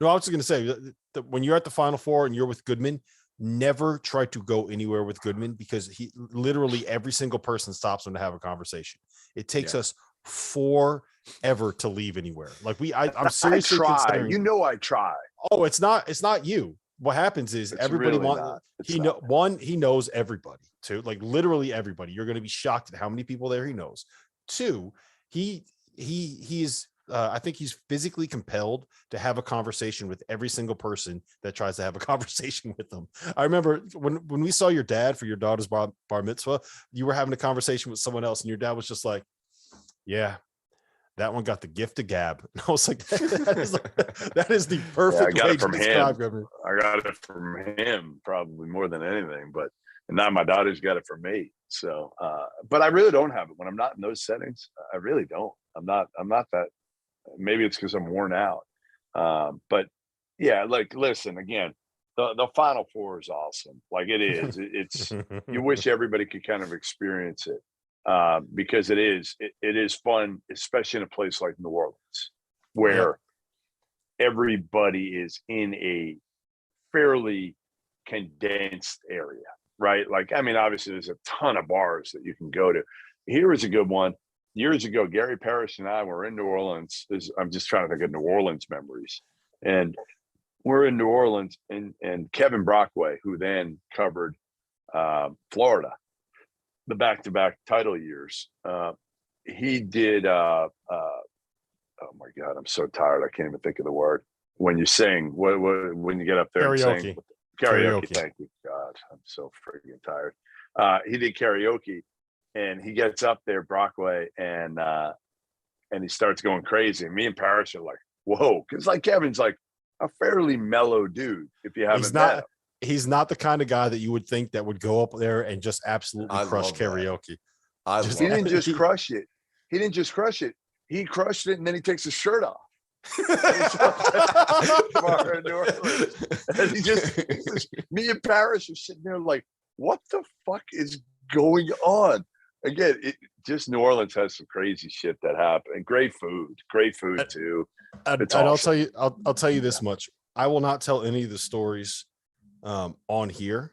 Speaker 2: No, I was just going to say that when you're at the Final Four and you're with Goodman, never try to go anywhere with Goodman, because he literally every single person stops him to have a conversation. It takes us forever to leave anywhere. Like I'm seriously considering.
Speaker 3: I try.
Speaker 2: Oh, it's not you. What happens is everybody he knows everybody too, like literally everybody. You're going to be shocked at how many people there he knows. 2, he is I think he's physically compelled to have a conversation with every single person that tries to have a conversation with them. I remember when we saw your dad for your daughter's bar mitzvah, you were having a conversation with someone else and your dad was just like, "Yeah, that one got the gift of gab." And I was like, that is the perfect way to describe him.
Speaker 3: I got it from him probably more than anything, but now my daughter's got it from me. So, but I really don't have it when I'm not in those settings. I really don't. I'm not that. Maybe it's because I'm worn out. But yeah, like, listen, again, the Final Four is awesome. Like it is. It's you wish everybody could kind of experience it. Because it is fun, especially in a place like New Orleans, where everybody is in a fairly condensed area, right? Like, I mean, obviously there's a ton of bars that you can go to. Here is a good one. Years ago, Gary Parrish and I were in New Orleans. I'm just trying to think of New Orleans memories. And we're in New Orleans, and Kevin Brockway, who then covered Florida, the back-to-back title years, he did oh my God, I'm so tired, I can't even think of the word. when you sing, what when you get up there
Speaker 2: Karaoke.
Speaker 3: and sing karaoke. Thank you, God, I'm so freaking tired. He did karaoke, and he gets up there, Brockway, and he starts going crazy. And me and Parrish are like, whoa, because like Kevin's like a fairly mellow dude. If you haven't met him.
Speaker 2: He's not the kind of guy that you would think that would go up there and just absolutely crush karaoke.
Speaker 3: He didn't just crush it. He didn't just crush it. He crushed it, and then he takes his shirt off. And he just me and Parrish are sitting there like, what the fuck is going on? Again, just New Orleans has some crazy shit that happened. Great food too.
Speaker 2: And I'll tell you, I'll tell you this much. I will not tell any of the stories on here,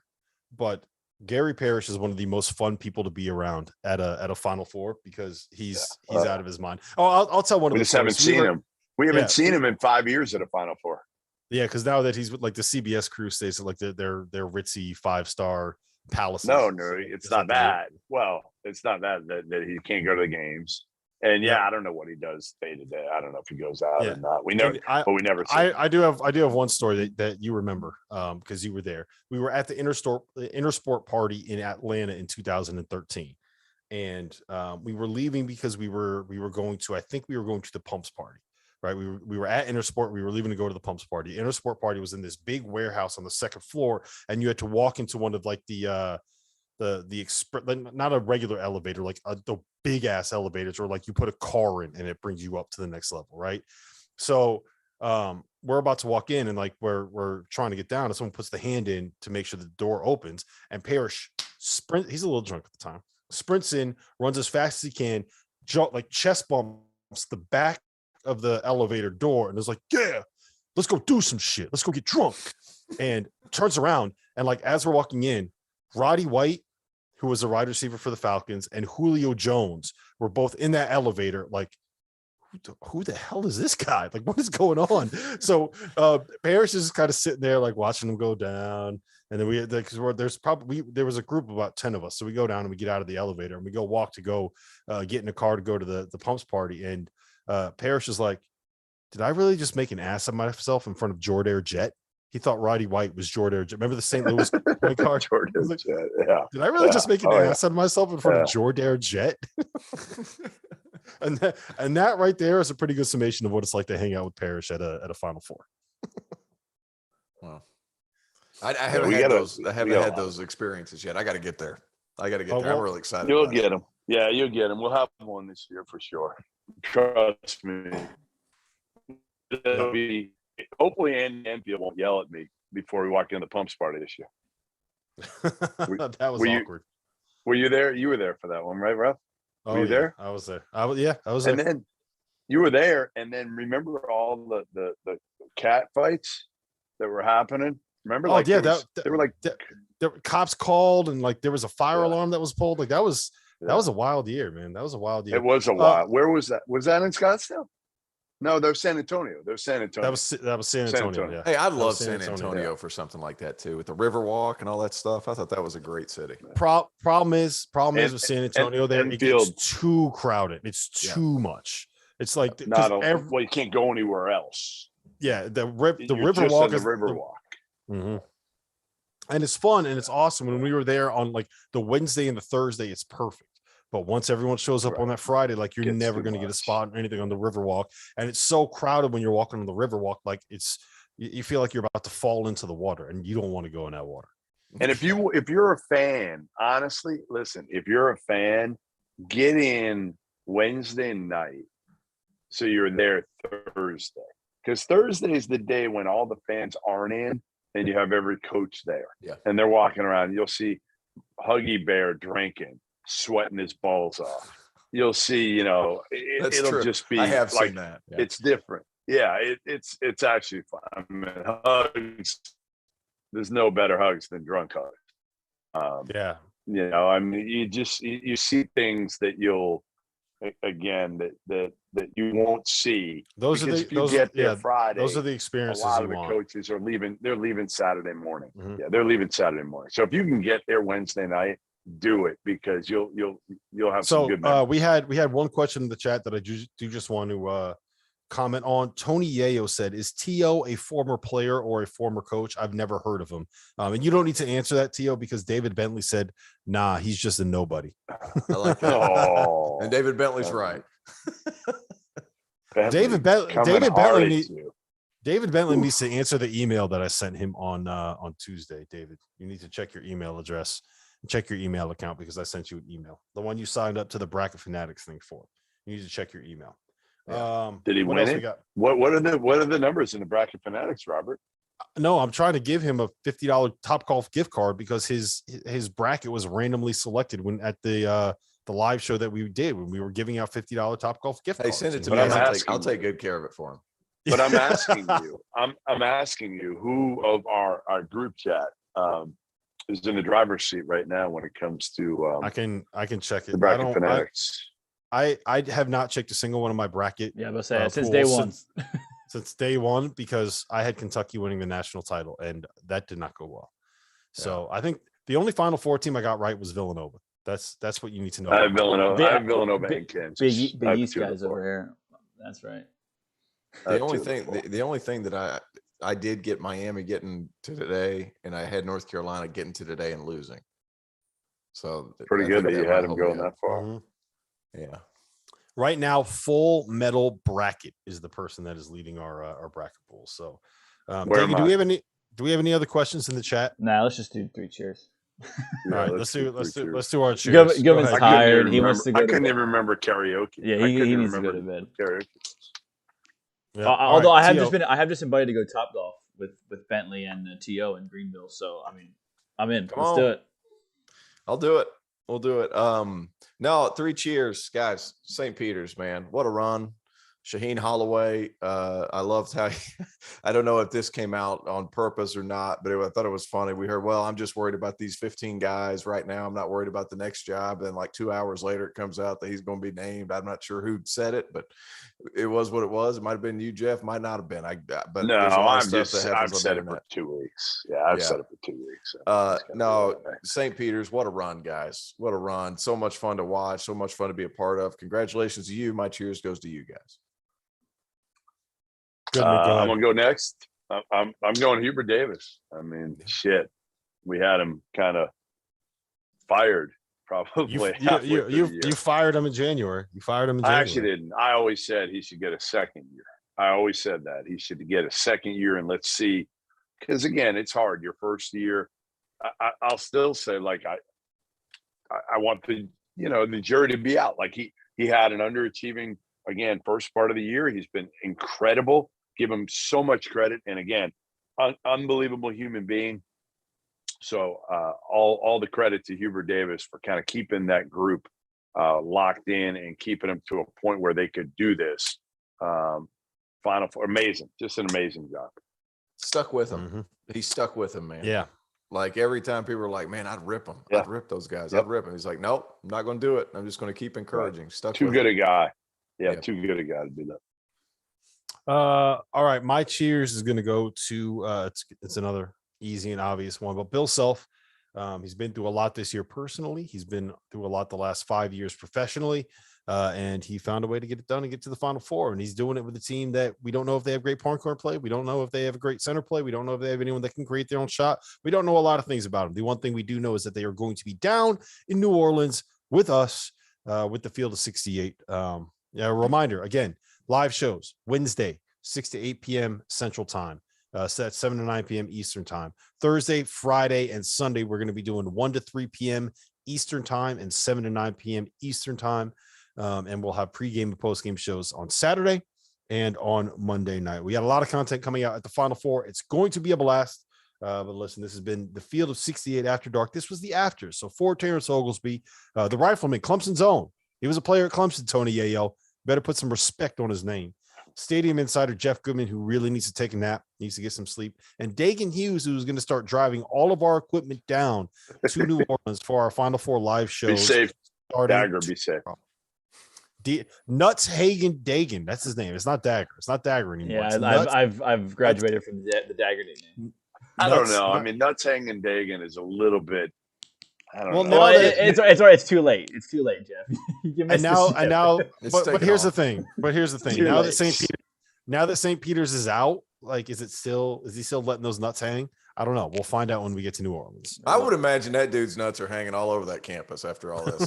Speaker 2: but Gary Parrish is one of the most fun people to be around at a Final Four because he's out of his mind. Oh, I'll tell one of
Speaker 3: we
Speaker 2: the
Speaker 3: just haven't seen him. We haven't seen him in 5 years at a Final Four.
Speaker 2: Yeah, because now that he's with like the CBS crew stays at like their ritzy 5-star palaces.
Speaker 3: No, it's not that. Well, it's not that he can't go to the games. And I don't know what he does day to day. I don't know if he goes out or not. We never, but we never.
Speaker 2: I do have one story that you remember because you were there. We were at the Intersport party in Atlanta in 2013, and we were leaving because we were going to. I think we were going to the Pumps party. Right, we were at Intersport. We were leaving to go to the Pumps party. Intersport party was in this big warehouse on the second floor, and you had to walk into one of like the not a regular elevator, like the big ass elevators, or like you put a car in and it brings you up to the next level, right? So we're about to walk in, and like we're trying to get down, and someone puts the hand in to make sure the door opens, and Parrish he's a little drunk at the time, sprints in, runs as fast as he can, chest bumps the back of the elevator door, and is like, yeah, let's go do some shit, let's go get drunk, and turns around, and like as we're walking in, Roddy White, who was a wide receiver for the Falcons, and Julio Jones were both in that elevator. Like, who the hell is this guy? Like, what is going on? So Parrish is kind of sitting there, like watching them go down. And then there was a group of about 10 of us. So we go down and we get out of the elevator and we go walk to go get in a car to go to the Pumps party. And Parrish is like, did I really just make an ass of myself in front of Jordair Jet? He thought Roddy White was Jordair Jet. Remember the St. Louis point guard?
Speaker 3: Like, yeah.
Speaker 2: Did I really just make an ass out of myself in front of Jordair Jet? and that right there is a pretty good summation of what it's like to hang out with Parrish at a Final Four.
Speaker 4: Wow. I haven't had those experiences yet. I got to get there. I'm really excited.
Speaker 3: You'll get them. Yeah, you'll get them. We'll have one this year for sure. Trust me. Hopefully Andy Enfield won't yell at me before we walk in the Pumps party this year.
Speaker 2: That was awkward.
Speaker 3: Were you there? You were there for that one, right, Ruff? Were you there?
Speaker 2: I was there. I was there.
Speaker 3: And then you were there, and then remember all the cat fights that were happening? Remember? They were like
Speaker 2: the cops called, and like there was a fire alarm that was pulled. Like that was a wild year, man. That was a wild year.
Speaker 3: It was a wild. Where was that? Was that in Scottsdale? No, there's San Antonio. That was San Antonio.
Speaker 2: San Antonio. Yeah.
Speaker 4: Hey, I'd love San Antonio for something like that too, with the Riverwalk and all that stuff. I thought that was a great city.
Speaker 2: Problem is with San Antonio, it gets too crowded. It's too much. It's like
Speaker 3: you can't go anywhere else.
Speaker 2: Yeah, the Riverwalk is
Speaker 3: the Riverwalk.
Speaker 2: Mm-hmm. And it's fun and it's awesome. When we were there on like the Wednesday and the Thursday, it's perfect. But once everyone shows up on that Friday, like you're never going to get a spot or anything on the Riverwalk. And it's so crowded when you're walking on the Riverwalk. Like you feel like you're about to fall into the water and you don't want to go in that water.
Speaker 3: And if you're a fan, honestly, listen, if you're a fan, get in Wednesday night. So you're there Thursday, because Thursday is the day when all the fans aren't in and you have every coach there.
Speaker 4: Yeah.
Speaker 3: And they're walking around. You'll see Huggy Bear drinking, sweating his balls off. You'll see, it'll
Speaker 4: true.
Speaker 3: Just be
Speaker 4: I have
Speaker 3: like,
Speaker 4: seen that. Yeah.
Speaker 3: It's different. Yeah, it's actually fun. I mean, hugs. There's no better hugs than drunk hugs.
Speaker 2: Yeah.
Speaker 3: I mean, you see things that you'll that you won't see.
Speaker 2: Those are
Speaker 3: Friday.
Speaker 2: Those are the experiences.
Speaker 3: A lot of the coaches are leaving. They're leaving Saturday morning. Mm-hmm. Yeah, they're leaving Saturday morning. So if you can get there Wednesday night, do it, because you'll have some good memories.
Speaker 2: we had one question in the chat that I just want to comment on. Tony Yayo said, "Is T.O. a former player or a former coach? I've never heard of him." And you don't need to answer that, T.O., because David Bentley said, "Nah, he's just a nobody."
Speaker 4: I like that.
Speaker 3: Oh,
Speaker 4: And David Bentley's right.
Speaker 2: David Bentley needs to answer the email that I sent him on Tuesday. David, you need to check your email address and check your email account, because I sent you an email, the one you signed up to the Bracket Fanatics thing for. You need to check your email.
Speaker 4: Yeah.
Speaker 3: Did he win it? What are the numbers in the Bracket Fanatics, Robert?
Speaker 2: No, I'm trying to give him a $50 Topgolf gift card, because his bracket was randomly selected when at the live show that we did when we were giving out $50 Topgolf gift cards.
Speaker 4: Hey, send it to me. I'll take good care of it for him.
Speaker 3: But I'm asking you, I'm asking you, who of our group chat is in the driver's seat right now when it comes to
Speaker 2: I can check it.
Speaker 3: the Bracket Fanatics?
Speaker 2: I have not checked a single one of my bracket.
Speaker 8: Yeah, but say since day one.
Speaker 2: Since day one, because I had Kentucky winning the national title, and that did not go well. So I think the only Final Four team I got right was Villanova. That's what you need to know.
Speaker 3: I have Villanova and Kansas.
Speaker 8: Big East guys over here. That's right.
Speaker 4: The only thing that I did get Miami getting to today, and I had North Carolina getting to today and losing. So
Speaker 3: pretty good that you had them going that far.
Speaker 2: Mm-hmm. Yeah. Right now, Full Metal Bracket is the person that is leading our bracket pool. So, David, do we have any other questions in the chat?
Speaker 8: Nah, let's just do 3 cheers.
Speaker 2: All right, let's do our cheers.
Speaker 8: Gilman's tired. He wants to go.
Speaker 3: I couldn't even remember karaoke.
Speaker 8: Yeah, he needs to go to bed.
Speaker 3: Karaoke.
Speaker 8: Yeah. Although I have just invited to go Topgolf with Bentley and T.O. in Greenville. So I mean, I'm in. Let's do it.
Speaker 4: I'll do it. We'll do it. No, 3 cheers, guys. St. Peter's, man. What a run. Shaheen Holloway. I loved how I don't know if this came out on purpose or not, but I thought it was funny. We heard, well, I'm just worried about these 15 guys right now. I'm not worried about the next job. Then like 2 hours later, it comes out that he's going to be named. I'm not sure who said it, but it was what it was. It might have been you, Jeff. Might not have been. But
Speaker 3: no, I've said it for 2 weeks. Yeah, I've said it for 2 weeks.
Speaker 4: No, St. Peter's, what a run, guys. What a run. So much fun to watch. So much fun to be a part of. Congratulations to you. My cheers goes to you guys.
Speaker 3: I'm gonna go next. I'm going Hubert Davis. I mean, shit, we had him kind of fired. Probably
Speaker 2: you fired him in January.
Speaker 3: I actually didn't. I always said he should get a second year. I always said that he should get a second year, and let's see. Because again, it's hard. Your first year, I'll still say like I want the jury to be out. Like he had an underachieving again first part of the year. He's been incredible. Give him so much credit, and again, unbelievable human being. So all the credit to Hubert Davis for kind of keeping that group locked in and keeping them to a point where they could do this. Final Four, amazing, just an amazing job.
Speaker 4: Stuck with him. Mm-hmm. He stuck with him, man.
Speaker 2: Yeah.
Speaker 4: Like every time people were like, man, I'd rip them. Yeah. I'd rip those guys. I'd rip them. He's like, nope, I'm not going to do it. I'm just going to keep encouraging.
Speaker 3: Right.
Speaker 4: Stuck
Speaker 3: too
Speaker 4: with
Speaker 3: good
Speaker 4: him.
Speaker 3: a guy. Yeah, too good a guy to do that.
Speaker 2: All right, my cheers is going to go to it's another easy and obvious one, but Bill Self. He's been through a lot this year personally. He's been through a lot the last 5 years professionally, and he found a way to get it done and get to the Final Four. And he's doing it with a team that we don't know if they have great point guard play. We don't know if they have a great center play. We don't know if they have anyone that can create their own shot. We don't know a lot of things about them. The one thing we do know is that they are going to be down in New Orleans with us, with the Field of 68. A reminder again. Live shows Wednesday, 6 to 8 p.m. Central Time, set 7 to 9 p.m. Eastern Time. Thursday, Friday, and Sunday, we're going to be doing 1 to 3 p.m. Eastern Time and 7 to 9 p.m. Eastern Time. And we'll have pregame and postgame shows on Saturday and on Monday night. We got a lot of content coming out at the Final Four. It's going to be a blast. But listen, this has been the Field of 68 After Dark. This was the after. So for Terrence Oglesby, the rifleman, Clemson's own. He was a player at Clemson, Tony Yayo. Better put some respect on his name. Stadium insider Jeff Goodman, who really needs to take a nap, needs to get some sleep. And Dagan Hughes, who's going to start driving all of our equipment down to New Orleans for our Final Four live shows.
Speaker 3: Be safe. Dagger, be safe.
Speaker 2: Nuts Hagen Dagan. That's his name. It's not Dagger. It's not Dagger anymore.
Speaker 8: Yeah, I've graduated from the Dagger nickname.
Speaker 3: I don't know. I mean, Nuts Hagen Dagan is a little bit. I don't know.
Speaker 8: No, it's all right. It's too late. It's too late, Jeff.
Speaker 2: But here's the thing. Now that now that St. Peter's is out, like, is he still letting those nuts hang? I don't know. We'll find out when we get to New Orleans.
Speaker 4: I would imagine that dude's nuts are hanging all over that campus after all this.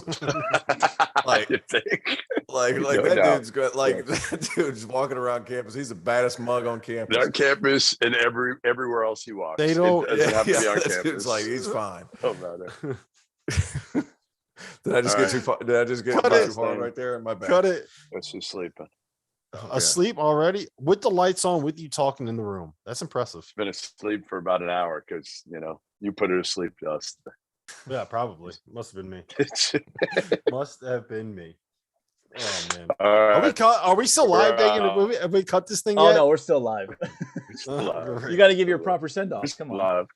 Speaker 4: like that dude's good. Like that dude's walking around campus. He's the baddest mug on campus.
Speaker 3: On campus and everywhere else he walks.
Speaker 2: They don't
Speaker 3: have to be on campus.
Speaker 4: Dude's like, he's fine.
Speaker 3: Oh no.
Speaker 4: Did I just get too far? Did I just get too far right there? My bad.
Speaker 2: Cut it.
Speaker 3: That's just sleeping.
Speaker 2: Asleep already with the lights on, with you talking in the room. That's impressive.
Speaker 3: Been asleep for about an hour because you put her to sleep, Dust.
Speaker 2: Yeah, probably. Must have been me. Must have been me. Oh man.
Speaker 3: All right.
Speaker 2: Are we still live, Dagan? Have we cut this thing yet?
Speaker 8: Oh no, we're still live.
Speaker 3: Live.
Speaker 8: You got to give your proper send off. Come on.
Speaker 3: Live.